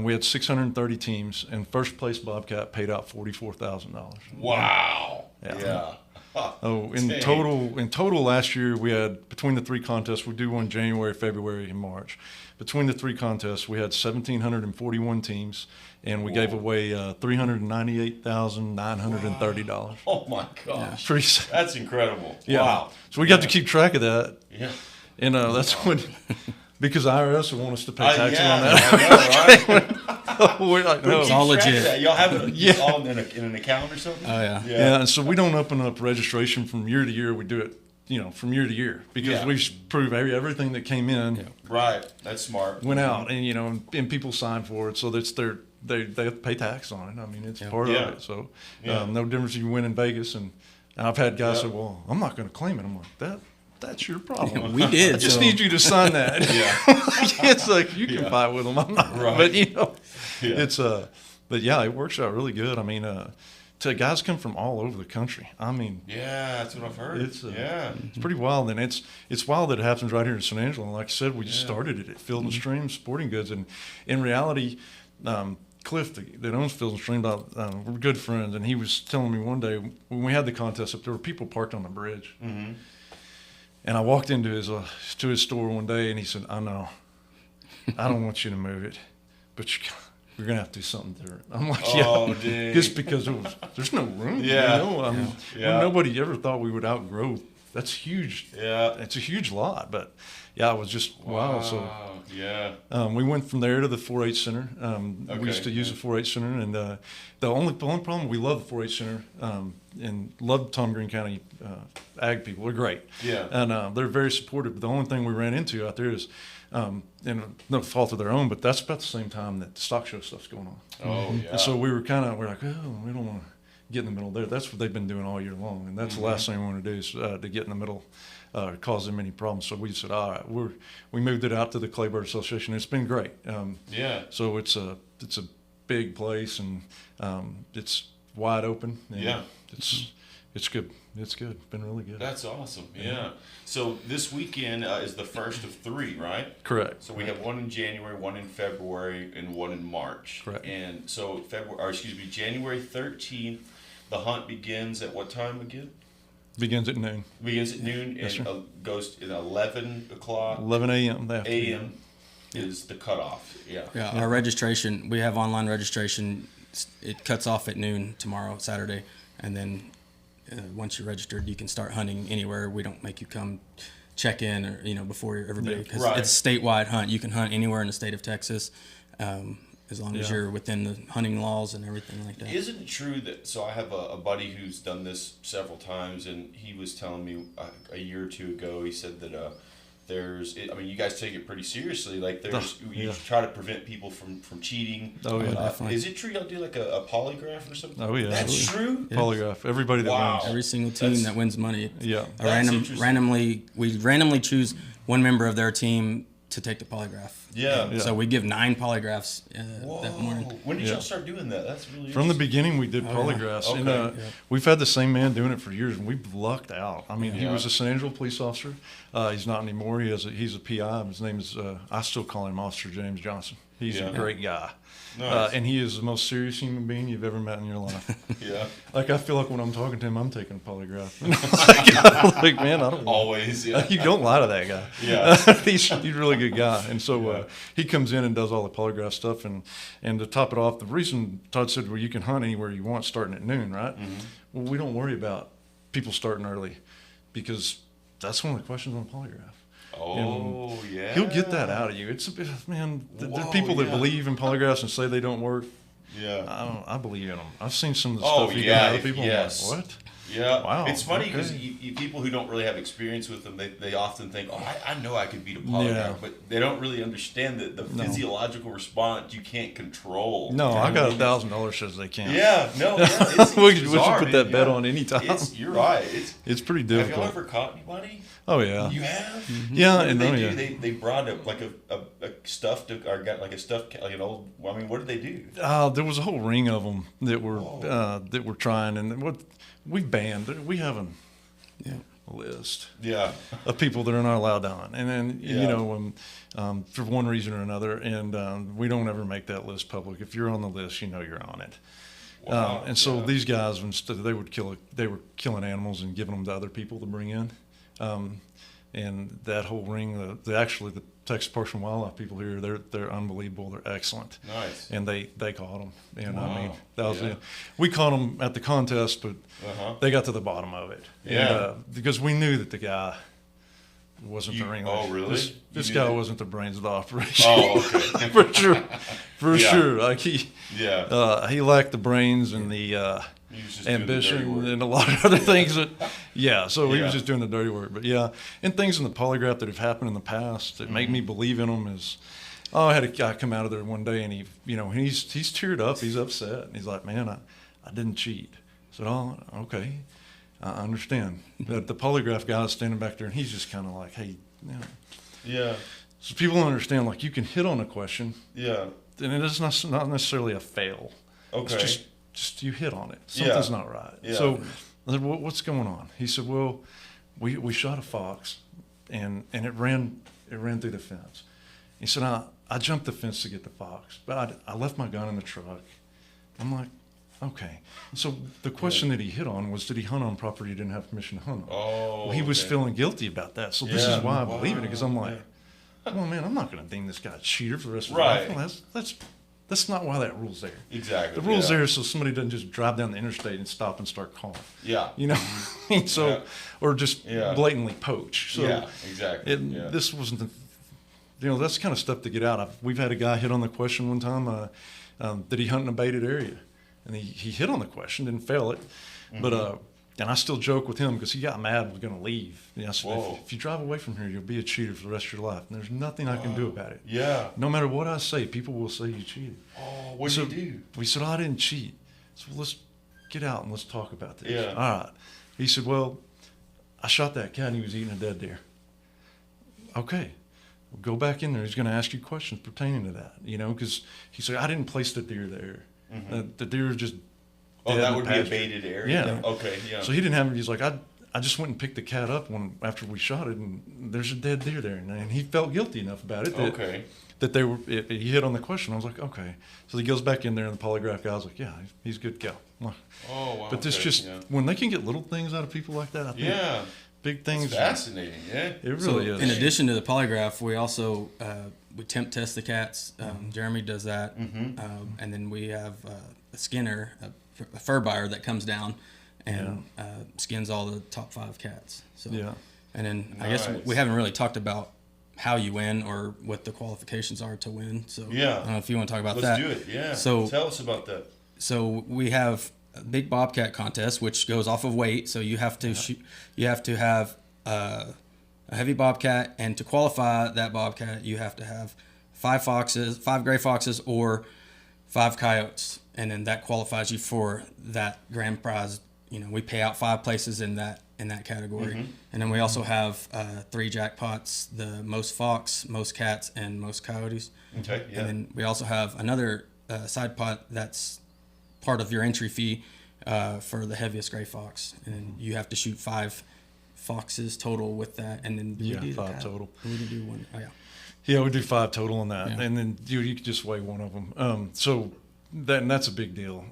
we had 630 teams, and first place Bobcat paid out $44,000. Wow. Yeah. Oh, in total last year we had, between the 3 contests, we do one January, February, and March. Between the 3 contests, we had 1,741 teams, and we gave away $398,930. Oh my gosh, that's incredible! Yeah. Wow. So we got to keep track of that. Yeah. And that's when, because IRS would want us to pay taxes on that. I know, right? We're like, no. It's all legit. Y'all have it all in an account or something? Oh, yeah. Yeah, and so we don't open up registration from year to year. We do it, from year to year, because we prove everything that came in. Yeah. Right. That's smart. Went out, and and people sign for it, so that's they have to pay tax on it. I mean, it's part of it. So no difference if you win in Vegas. And I've had guys say, "Well, I'm not going to claim it." I'm like, That's your problem. Yeah, we did. I just need you to sign that. It's like you can fight with them. I'm not. Right. But it's but yeah, it works out really good. I mean, guys come from all over the country. I mean, that's what I've heard. It's it's pretty wild, and it's wild that it happens right here in San Angelo. And like I said, we just started it at Field and Stream Sporting Goods, and in reality, Cliff that owns Field and Stream, we're good friends, and he was telling me one day when we had the contest up, there were people parked on the bridge. Mm-hmm. And I walked into his store one day, and he said, "I know, I don't want you to move it, but you're gonna have to do something different." I'm like, just because there's no room. Nobody ever thought we would outgrow. That's huge. Yeah, it's a huge lot, but it was just wow. So we went from there to the 4-H center. We used to use the 4-H center, and the only problem, we love the 4-H center and love Tom Green County ag people. They're great. Yeah, and they're very supportive. But the only thing we ran into out there is, and no fault of their own, but that's about the same time that the stock show stuff's going on. Oh yeah. And so we're like, oh, we don't want to get in the middle there. That's what they've been doing all year long, and that's the last thing we want to do is to get in the middle. Cause them any problems. So we said, all right, we moved it out to the Claybird Association. It's been great. So it's a big place, and it's wide open. And it's good. It's good. It's been really good. That's awesome. Yeah. So this weekend is the first of 3, right? Correct. So we have one in January, one in February, and one in March. Correct. And so January 13th, the hunt begins at what time again? Begins at noon. And goes at 11 o'clock. 11 a.m. A.m. is the cutoff. Yeah. Our registration, we have online registration. It cuts off at noon tomorrow, Saturday, and then once you're registered, you can start hunting anywhere. We don't make you come check in or before everybody, because it's a statewide hunt. You can hunt anywhere in the state of Texas. As long as you're within the hunting laws and everything like that. Isn't it true that, so I have a buddy who's done this several times, and he was telling me a year or two ago, he said that you guys take it pretty seriously. Like you try to prevent people from cheating. Oh, yeah, definitely. Is it true y'all do like a polygraph or something? Oh, yeah. That's true? Yeah. Polygraph. Everybody that wins. Every single team that wins money. Yeah. We randomly choose one member of their team to take the polygraph. Yeah. So we give 9 polygraphs that morning. When did y'all start doing that? That's really From the beginning, we did polygraphs. Okay. And we've had the same man doing it for years, and we've lucked out. I mean, he was a San Angelo police officer. He's not anymore. He's a PI. His name is, I still call him Officer James Johnson. He's a great guy. Nice. And he is the most serious human being you've ever met in your life. Yeah. Like, I feel like when I'm talking to him, I'm taking a polygraph. Like, man, I don't always. Yeah. You don't lie to that guy. Yeah. He's a really good guy. And so he comes in and does all the polygraph stuff. And to top it off, the reason Todd said, well, you can hunt anywhere you want starting at noon, right? Mm-hmm. Well, we don't worry about people starting early because that's one of the questions on polygraph. Oh, yeah. He'll get that out of you. It's a bit, man, there are Whoa, people that yeah. believe in polygraphs and say they don't work. Yeah. I believe in them. I've seen some of the Oh, stuff he yeah, got out of people. yes. I'm like, what? Yeah. Wow. It's funny because okay. people who don't really have experience with them, they often think, oh, I know I could beat a polygraph, but they don't really understand that the physiological response you can't control. No, I got $1,000 says they can't. Yeah, no, yeah, it's we bizarre, should put that man. bet on any time. You're right. It's pretty Have difficult. y'all ever caught anybody? Oh yeah. You have? Mm-hmm. Yeah, What did and they oh, do? yeah. They brought a stuffed or got like a stuffed like an old. I mean, what did they do? There was a whole ring of them that were trying, and what we banned. We have a list of people that are not allowed to hunt, and then you know for one reason or another, and we don't ever make that list public. If you're on the list, you know you're on it. Wow, And so these guys, instead they were killing animals and giving them to other people to bring in, and that whole ring. The Texas Parks and Wildlife people here, they're unbelievable. They're excellent. Nice. And they caught them. And wow. I mean, that was it. We caught them at the contest, but they got to the bottom of it. Yeah. And, because we knew that the guy wasn't the ringleader. Oh, really? This guy wasn't the brains of the operation. Oh, okay. For sure. For sure. Like he lacked the brains and the ambition and a lot of other things that so he was just doing the dirty work. But and things in the polygraph that have happened in the past that make me believe in them is I had a guy come out of there one day and he's teared up, he's upset, and he's like, man, I didn't cheat. I said, oh, okay, I understand. But the polygraph guy is standing back there and he's just kind of like, hey, so people don't understand, like, you can hit on a question and it is not necessarily a fail. Okay. It's just you hit on it. Something's not right. Yeah. So I said, what's going on? He said, well, we shot a fox and it ran through the fence. He said, I jumped the fence to get the fox, but I left my gun in the truck. I'm like, okay. So the question that he hit on was, did he hunt on property he didn't have permission to hunt on? Oh, well, he was feeling guilty about that. So this is why I believe in it, because I'm like, well, man, I'm not going to deem this guy a cheater for the rest of his life. Well, that's not why that rule's there. Exactly. The rule's there so somebody doesn't just drive down the interstate and stop and start calling. Yeah. You know, so or just blatantly poach. So exactly. This wasn't that's the kind of stuff to get out of. We've had a guy hit on the question one time, did he hunt in a baited area? And he hit on the question, didn't fail it. But and I still joke with him because he got mad and was going to leave. And I said, if you drive away from here, you'll be a cheater for the rest of your life. And there's nothing I can do about it. Yeah. No matter what I say, people will say you cheated. Oh, what did you do? We said, I didn't cheat. So let's get out and let's talk about this. Yeah. All right. He said, well, I shot that cat and he was eating a dead deer. Okay. Well, go back in there. He's going to ask you questions pertaining to that, because he said, I didn't place the deer there. The deer just that would be a baited area? Yeah. Okay, yeah. So he didn't have, he's like, I just went and picked the cat up after we shot it, and there's a dead deer there. And he felt guilty enough about it that he hit on the question. I was like, okay. So he goes back in there, and the polygraph guy was like, yeah, he's good to go. Oh, wow. But this when they can get little things out of people like that, I think big things. It's fascinating, It really is. In addition to the polygraph, we also we temp test the cats. Jeremy does that, and then we have a skinner, a fur buyer that comes down and skins all the top 5 cats. So and then I guess we haven't really talked about how you win or what the qualifications are to win. So I don't know if you want to talk about that. Let's do it. Yeah. So tell us about that. So we have a big Bobcat contest, which goes off of weight. So you have to shoot. You have to have a heavy Bobcat, and to qualify that Bobcat, you have to have 5 foxes, 5 gray foxes, or 5 coyotes, and then that qualifies you for that grand prize. We pay out 5 places in that category, and then we also have 3 jackpots: the most fox, most cats, and most coyotes. Okay. Yeah. And then we also have another side pot that's part of your entry fee for the heaviest gray fox, and then you have to shoot 5 foxes total with that, and then Yeah, we do 5 total. We can do one. Oh yeah. Yeah, we do 5 total on that, Yeah. and then you could just weigh one of them. So that's a big deal.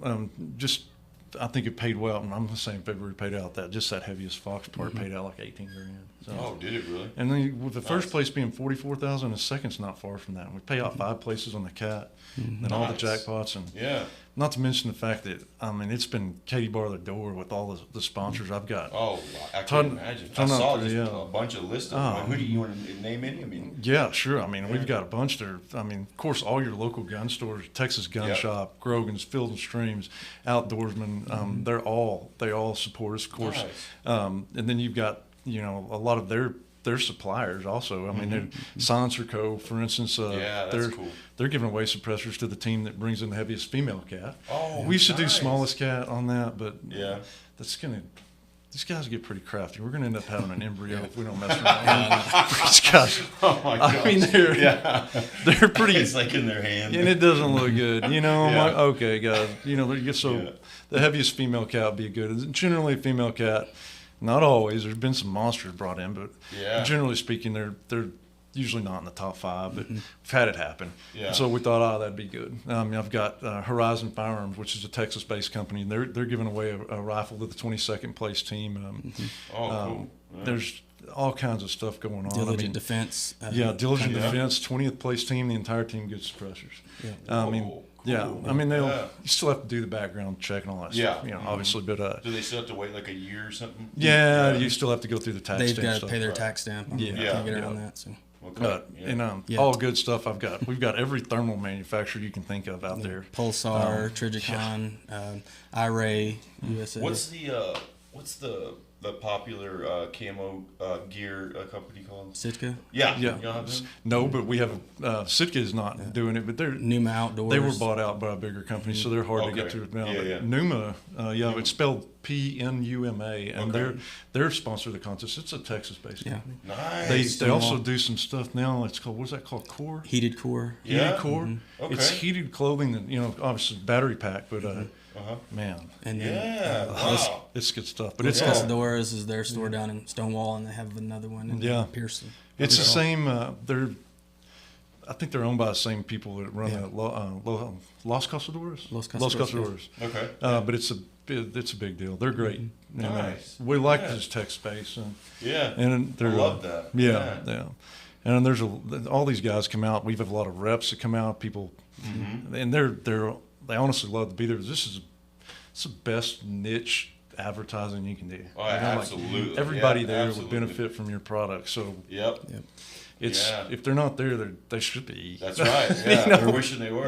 I think it paid well, and I'm the same February paid out that heaviest fox part paid out like $18,000. So, Oh, did it really? and then with the first place being 44,000, the second's not far from that. And we pay out 5 places on the cat, and all the jackpots, and not to mention the fact that it's been Katie bar the door with all the sponsors I've got. Oh, I can't imagine. I saw just a bunch of lists. Who do you want to name any? Yeah, sure. We've got a bunch there. Of course, all your local gun stores, Texas Gun Shop, Grogan's, Field and Streams, Outdoorsman, they all support us, of course. Nice. And then you've got, a lot of their suppliers also. Silencer Co., for instance, they're giving away suppressors to the team that brings in the heaviest female cat. Oh, we used to do smallest cat on that, but these guys get pretty crafty. We're going to end up having an embryo if we don't mess around. These guys, oh my gosh. They're pretty. It's like in their hand. And it doesn't look good. I'm like, okay, guys. The heaviest female cat would be good. Generally, a female cat, not always. There's been some monsters brought in, but generally speaking, they're usually not in the top 5, but we've had it happen. Yeah. So we thought, that'd be good. I've got Horizon Firearms, which is a Texas-based company. They're giving away a rifle to the 22nd place team. Cool. There's all kinds of stuff going on. Diligent Defense. Diligent Defense, 20th place team. The entire team gets suppressors. Cool. You still have to do the background check and all that stuff. Obviously, but do they still have to wait like a year or something? Yeah, you still have to go through the tax. They've got to pay their tax stamp. Can't get around that. So. All good stuff. We've got every thermal manufacturer you can think of out there. Pulsar, Trijicon, iRay, USA. What's the popular camo gear company called? Sitka? Yeah. No, but we have Sitka is not doing it, but they're Numa Outdoors. They were bought out by a bigger company, so they're hard to get to now. Numa, it's spelled PNUMA, and they're sponsor of the contest. It's a Texas-based company. Nice. They also do some stuff now. It's called, what's that called? Core? Heated core. Heated core. Okay. It's heated clothing that obviously battery pack, but man. And then it's good stuff. But it's Castadores is their store down in Stonewall, and they have another one in Pearson. It's the same. I think they're owned by the same people that run Los Castadores. Los Castadores. Okay. But it's a big deal. They're great. Nice. We like this tech space. And I love that. Yeah. And there's all these guys come out. We have a lot of reps that come out. People, and they honestly love to be there. This is it's the best niche advertising you can do. Oh, absolutely. Everybody there would benefit from your product. So it's if they're not there, they should be. That's right. Yeah, they're wishing they were.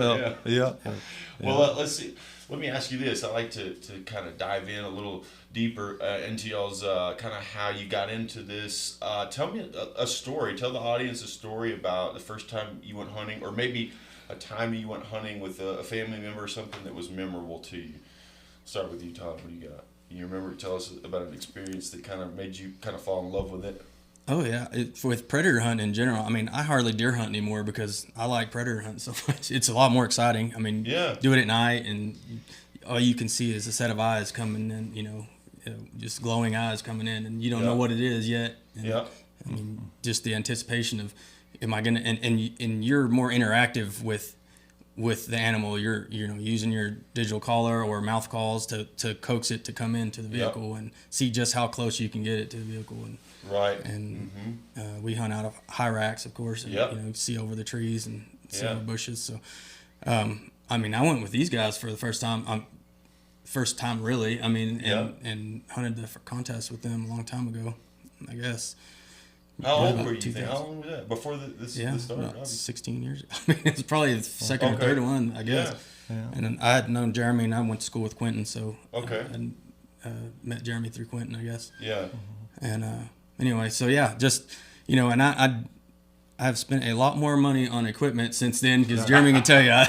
Well, let's see. Let me ask you this. I like to kind of dive in a little deeper into y'all's kind of how you got into this. Tell me a story. Tell the audience a story about the first time you went hunting, or maybe a time you went hunting with a family member or something that was memorable to you. Start with you, Todd. What do you got? You remember? Tell us about an experience that kind of made you kind of fall in love with it. Oh yeah, with predator hunting in general. I hardly deer hunt anymore because I like predator hunting so much. It's a lot more exciting. Do it at night, and all you can see is a set of eyes coming in. Just glowing eyes coming in, and you don't know what it is yet. And, just the anticipation of, am I gonna? And you're more interactive with the animal. You're using your digital collar or mouth calls to coax it to come into the vehicle and see just how close you can get it to the vehicle. And we hunt out of high racks, of course, and see over the trees and see over bushes. So I went with these guys for the first time really. And hunted the contest with them a long time ago, I guess. How old were you? How long was that before this started? About 16 years. It's probably the second or third one, I guess. And then I had known Jeremy, and I went to school with Quentin, so I met Jeremy through Quentin, I guess. And anyway, so just and I've spent a lot more money on equipment since then, because Jeremy can tell you I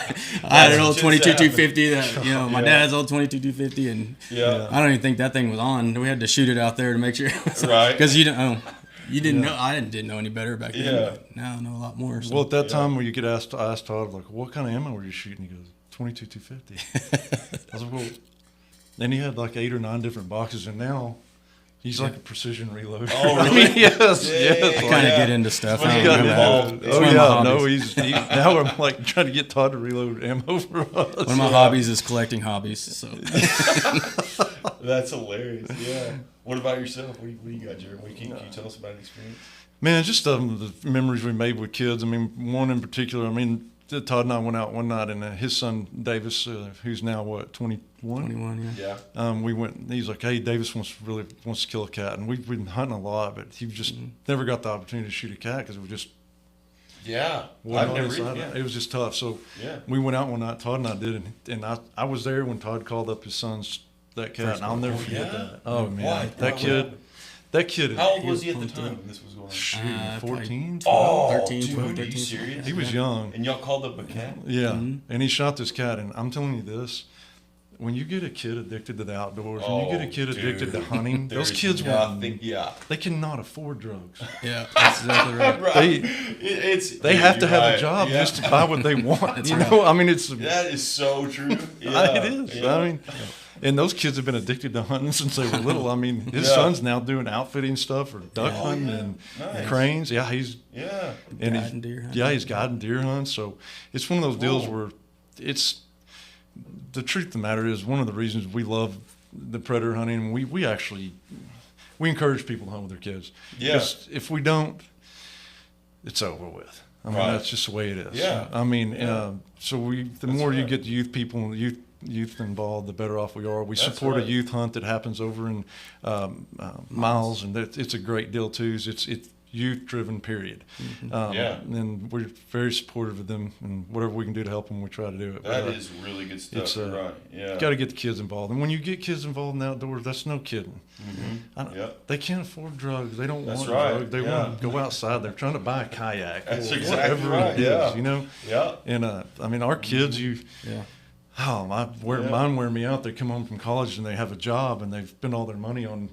had an old 22-250 that my dad's old 22-250, and I don't even think that thing was on. We had to shoot it out there to make sure it was because you don't. You didn't know. I didn't know any better back then. But now I know a lot more. So. Well, at that time, when you could ask Todd, like, what kind of ammo were you shooting? He goes, 22-250. I was like, well, then he had like 8 or 9 different boxes, and now He's like a precision reload. Oh, really? Yes, yes. I kind of get into stuff. When I you don't got know involved. that. Oh It's one of my yeah, no, hobbies. now I'm like trying to get Todd to reload ammo for us. One of my hobbies is collecting hobbies. So That's hilarious. Yeah. What about yourself? What do you got, Jeremy? Can you tell us about an experience? Man, just the memories we made with kids. I mean, one in particular. I mean, Todd and I went out one night, and his son Davis, who's now what 21. 21, yeah. Yeah. We went. He's like, hey, Davis wants to kill a cat, and we've been hunting a lot, but he just never got the opportunity to shoot a cat because we just. Yeah. I've never. Yeah. It was just tough. So we went out one night. Todd and I did, and I was there when Todd called up his son's that cat, and I'll never forget that. Oh man, Why? that kid. That kid. How old was he at the time when this was going on? Shoot, 14, 12. Oh, 13, dude, 12, are you 13. serious? He was young. And y'all called up a cat? Yeah, and he shot this cat, and I'm telling you this: when you get a kid addicted to the outdoors, when you get a kid addicted to hunting, those kids they cannot afford drugs. Yeah, that's exactly right. They have to have a job just to buy what they want. You know, I mean, that is so true. Yeah. It is. Yeah. I mean. And those kids have been addicted to hunting since they were little. I mean, his son's now doing outfitting stuff for duck hunting and cranes. Yeah, he's guiding deer hunts. Yeah, he's guiding deer hunts. So it's one of those deals where it's the truth of the matter is one of the reasons we love the predator hunting. We actually encourage people to hunt with their kids. Yeah. Because if we don't, it's over with. I mean, that's just the way it is. Yeah. I mean, so the more you get youth people, youth involved, the better off we are. We support a youth hunt that happens over in Miles, and it's a great deal too. It's youth-driven, period. And we're very supportive of them, and whatever we can do to help them, we try to do it. That is really good stuff. It's, right. Yeah. Got to get the kids involved, and when you get kids involved in the outdoors, that's no kidding. They can't afford drugs. They don't want drugs. They want to go outside. They're trying to buy a kayak. That's or exactly whatever right. it is, you know. Yeah. And I mean, our kids, mine wear me out. They come home from college and they have a job and they've spent all their money on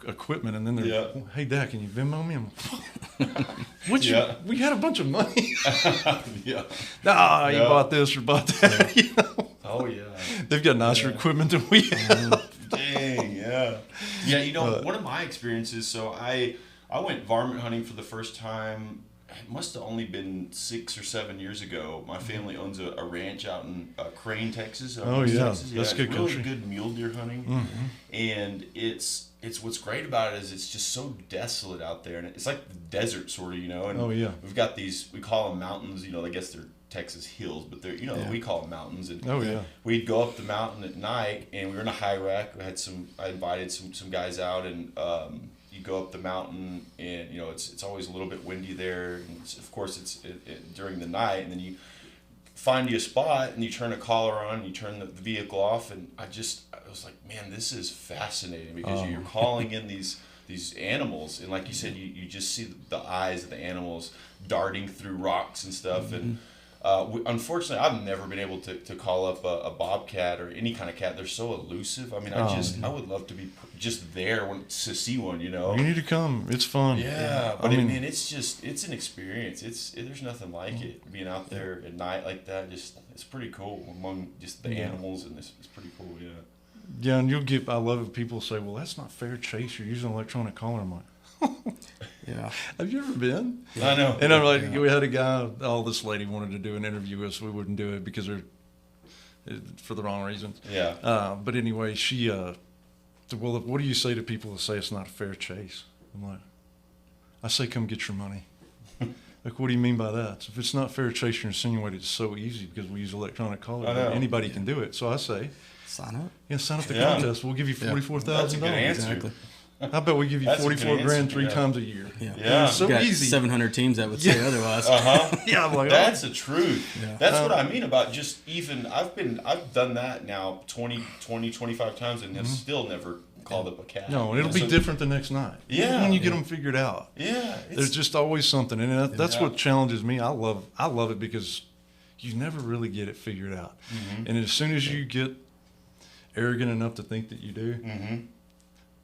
equipment, and then they're, hey, Dad, can you Venmo me? We had a bunch of money. You bought this or bought that. You know? Oh yeah. They've got nicer equipment than we have. Dang, yeah. Yeah, you know, one of my experiences, so I went varmint hunting for the first time. It must have only been 6 or 7 years ago. My family owns a ranch out in Crane, Texas. Texas. That's good really country. Good mule deer hunting, and it's what's great about it is it's just so desolate out there, and it's like the desert sort of, you know. And we've got these, we call them mountains. You know, I guess they're Texas hills, but they're, you know, we call them mountains. And we'd go up the mountain at night, and we were in a high rack. I invited some guys out, and you go up the mountain, and you know it's always a little bit windy there, and of course it's during the night, and then you find you a spot and you turn a collar on and you turn the vehicle off, and I was like, man, this is fascinating, because you're calling in these animals, and like you said, you just see the eyes of the animals darting through rocks and stuff. And unfortunately, I've never been able to call up a bobcat or any kind of cat. They're so elusive. I mean, I would love to be just there to see one, you know. You need to come. It's fun. Yeah, but it's an experience. There's nothing like it, being out there at night like that. It's pretty cool among just the animals, and it's pretty cool. Yeah. Yeah, and I love it. People say, well, that's not fair chase. You're using an electronic collar. I'm like, yeah. Have you ever been? I know. And I'm like, we had a guy, this lady wanted to do an interview with us. We wouldn't do it because for the wrong reasons. Yeah. But anyway, she, well, what do you say to people that say it's not a fair chase? I'm like, I say, come get your money. Like, what do you mean by that? So if it's not fair chase, you're insinuating it's so easy because we use electronic collar. Anybody can do it. So I say, sign up. Yeah, sign up the contest. We'll give you $44,000. That's a good answer. Exactly. I bet we give you 44 grand three times a year. Yeah. It's so got easy. 700 teams that would say otherwise. Yeah, I'm like, that's the truth. Yeah. That's what I mean about just even, I've done that now 20, 25 times and have still never called up a cat. No, it'll be different the next night. Yeah. When you get them figured out. Yeah. There's just always something. And that's what challenges me. I love it because you never really get it figured out. Mm-hmm. And as soon as you get arrogant enough to think that you do,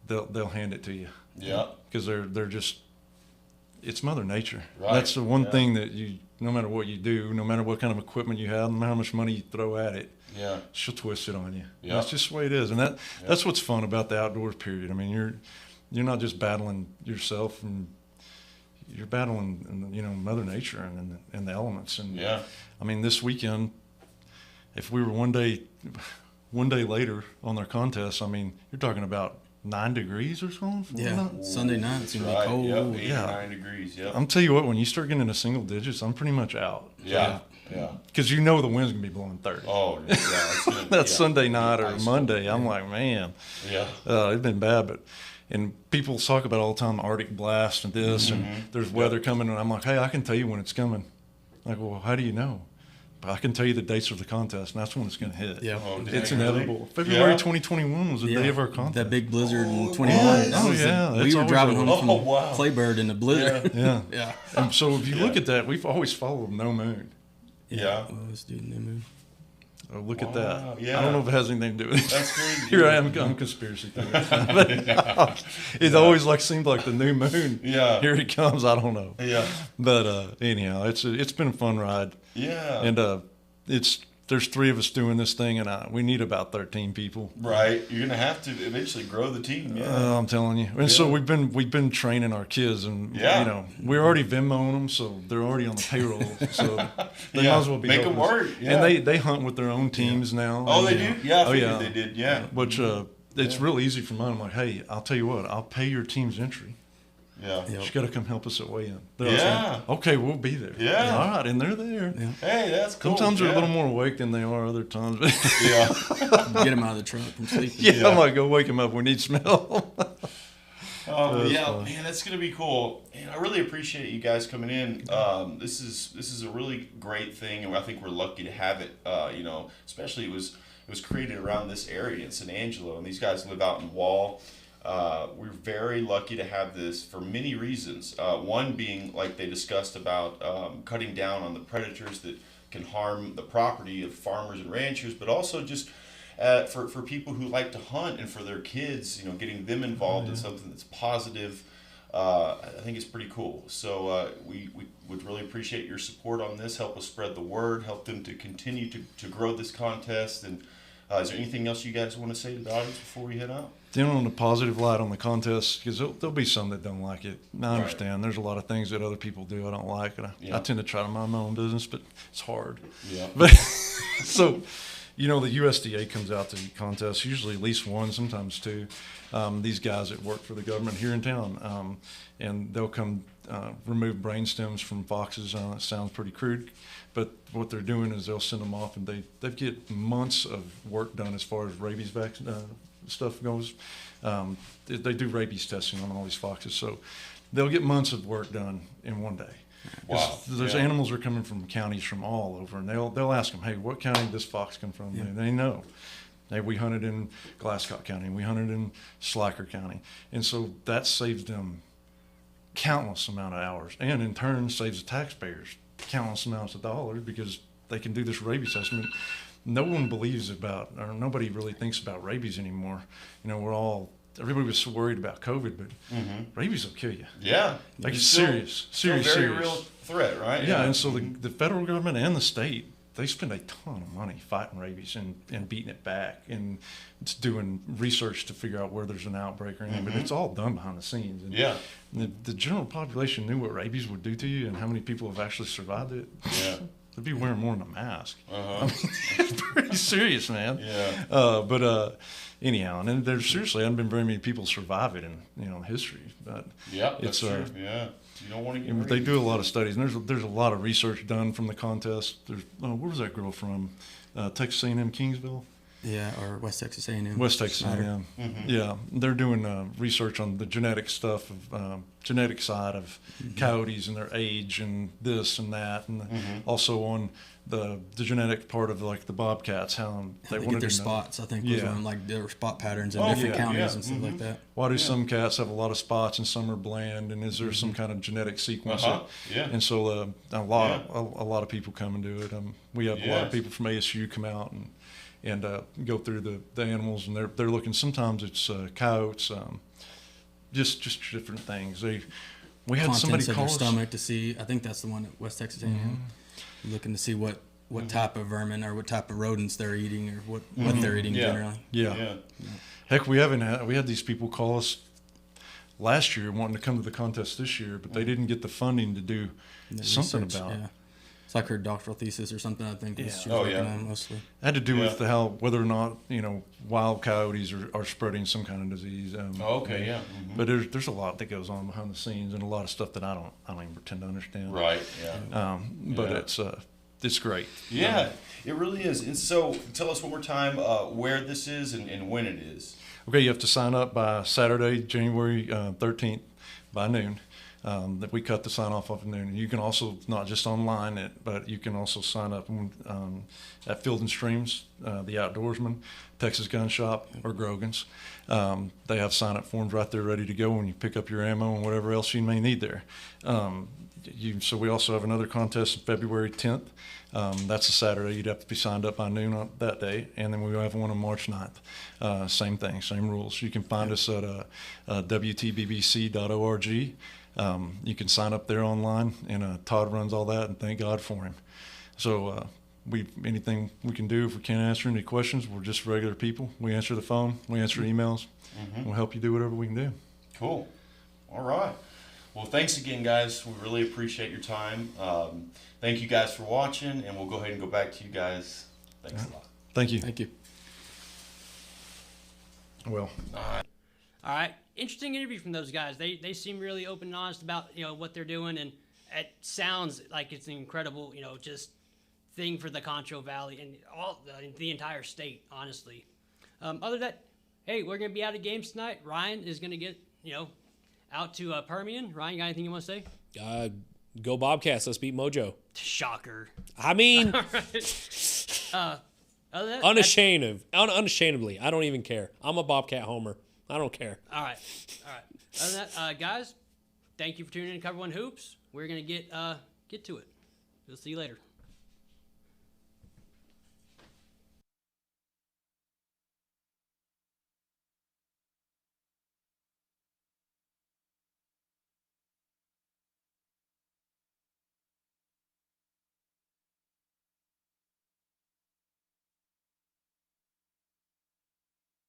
they'll hand it to you. Yeah. Because they're just, it's Mother Nature. Right. That's the one thing that no matter what you do, no matter what kind of equipment you have, no matter how much money you throw at it, she'll twist it on you. Yeah. That's just the way it is. And that's what's fun about the outdoors period. I mean, you're not just battling yourself, and you're battling, you know, Mother Nature and the elements. And I mean, this weekend, if we were one day later on their contest, I mean, you're talking about 9 degrees or something. Yeah, Sunday night it's gonna be cold. Yep, 8 or 9 degrees. Yeah. I'm tell you what, when you start getting into single digits, I'm pretty much out. Yeah. Because you know the wind's gonna be blowing 30. Oh, yeah. It's gonna, That's Sunday night or Monday. I'm like, man. Yeah. It's been bad, and people talk about all the time Arctic blast and this, and there's weather coming, and I'm like, hey, I can tell you when it's coming. Like, well, how do you know? I can tell you the dates of the contest, and that's when it's going to hit. Yeah, it's inevitable. February 2021 was the day of our contest. That big blizzard in 21. Oh, yeah. We were driving home from Claybird in the blizzard. Yeah. And so if you look at that, we've always followed no moon. Yeah. Well, let's do no moon. Oh, look at that. Yeah. I don't know if it has anything to do with it. That's crazy. Here I am, I'm conspiracy theorist. It always seemed like the new moon. Yeah. Here it comes. I don't know. Yeah. But anyhow, it's been a fun ride. Yeah. And there's 3 of us doing this thing, and we need about 13 people. Right. You're gonna have to eventually grow the team. Yeah. I'm telling you. And so we've been training our kids, and you know, we're already Venmoing them, so they're already on the payroll. So they might as well be make them work. Yeah. And they hunt with their own teams now. Oh, they do? Yeah. Oh, yeah. They did. Yeah. Which it's real easy for mine. I'm like, hey, I'll tell you what, I'll pay your team's entry. Yeah. You got to come help us at weigh-in. Yeah. Okay, we'll be there. Yeah. All right, and they're there. Yeah. Hey, that's cool. Sometimes they're a little more awake than they are other times. Yeah. Get them out of the truck from sleeping. Yeah, I might go wake them up. We need smell. Man, that's gonna be cool. And I really appreciate you guys coming in. This is a really great thing, and I think we're lucky to have it. You know, especially it was created around this area in San Angelo, and these guys live out in Wall. We're very lucky to have this for many reasons. One being, like they discussed about cutting down on the predators that can harm the property of farmers and ranchers, but also just for people who like to hunt and for their kids, you know, getting them involved in something that's positive. I think it's pretty cool. So we would really appreciate your support on this. Help us spread the word. Help them to continue to grow this contest. And is there anything else you guys want to say to the audience before we head out? Then on the positive light on the contest, because there'll be some that don't like it. I understand. There's a lot of things that other people do I don't like. And I tend to try to mind my own business, but it's hard. Yeah. But so, you know, the USDA comes out to contests, usually at least one, sometimes 2. These guys that work for the government here in town, and they'll come remove brainstems from foxes. It sounds pretty crude, but what they're doing is they'll send them off, and they get months of work done as far as rabies vaccine stuff goes. They do rabies testing on all these foxes, so they'll get months of work done in one day. Wow. Those animals are coming from counties from all over, and they'll ask them, hey, what county did this fox come from? And they know. Hey, we hunted in Glasscock County, we hunted in Slacker County. And so that saves them countless amount of hours, and in turn saves the taxpayers countless amounts of dollars, because they can do this rabies assessment. No one believes about, or nobody really thinks about rabies anymore. You know, everybody was so worried about COVID, but rabies will kill you. Yeah. Like it's serious. Very real threat, right? Yeah, and so the federal government and the state, they spend a ton of money fighting rabies and beating it back, and it's doing research to figure out where there's an outbreak or anything, but it's all done behind the scenes. And the general population knew what rabies would do to you and how many people have actually survived it. Yeah. They'd be wearing more than a mask. I mean, it's pretty serious, man. Yeah. But anyhow, and there seriously haven't been very many people survive it in history. But that's true. Yeah. You don't want to get They do a lot of studies, and there's a lot of research done from the contest. There's where was that girl from? Texas A&M Kingsville. Yeah, or West Texas A&M. West Texas A&M. Yeah, they're doing research on the genetic stuff of genetic side of coyotes and their age and this and that, and also on the genetic part of like the bobcats, how they get their spots. I think was on like their spot patterns in different counties and stuff like that. Why do some cats have a lot of spots and some are bland, and is there some kind of genetic sequence? And so a lot of people come and do it. We have a lot of people from ASU come out and go through the animals, and they're looking. Sometimes it's coyotes, just different things. We had somebody call us. Stomach to see. I think that's the one at West Texas A&M. Looking to see what type of vermin or what type of rodents they're eating, or what they're eating generally. Yeah. Heck, we had these people call us last year wanting to come to the contest this year, but they didn't get the funding to do something research, about it. It's like her doctoral thesis or something, I think. Yeah. She was working on mostly. It had to do with whether or not wild coyotes are spreading some kind of disease. But there's a lot that goes on behind the scenes and a lot of stuff that I don't even pretend to understand. Right. Yeah. But it's great. Yeah, it really is. And so, tell us one more time where this is and when it is. Okay, you have to sign up by Saturday, January 13th by noon. That we cut the sign off of noon. You can also, not just online, but you can also sign up at Field and Streams, the Outdoorsman, Texas Gun Shop, or Grogan's. They have sign up forms right there ready to go when you pick up your ammo and whatever else you may need there. So we also have another contest on February 10th. That's a Saturday. You'd have to be signed up by noon on that day. And then we have one on March 9th. Same thing, same rules. You can find us at WTBBC.org. You can sign up there online, and Todd runs all that, and thank God for him. So anything we can do, if we can't answer any questions, we're just regular people. We answer the phone, we answer emails, we'll help you do whatever we can do. Cool. All right. Well, thanks again, guys. We really appreciate your time. Thank you guys for watching, and we'll go ahead and go back to you guys. Thanks a lot. Thank you. Thank you. Well. All right. Interesting interview from those guys. They seem really open and honest about what they're doing, and it sounds like it's an incredible just thing for the Concho Valley and all the entire state, honestly. Other than that, hey, we're gonna be out of games tonight. Ryan is gonna get out to Permian. Ryan, you got anything you want to say? Go Bobcats. Let's beat Mojo. Shocker. I mean, All right. Other than that, unashamedly, I don't even care. I'm a Bobcat homer. I don't care. All right. Other than that, guys, thank you for tuning in to COVER1 Hoops. We're gonna get to it. We'll see you later.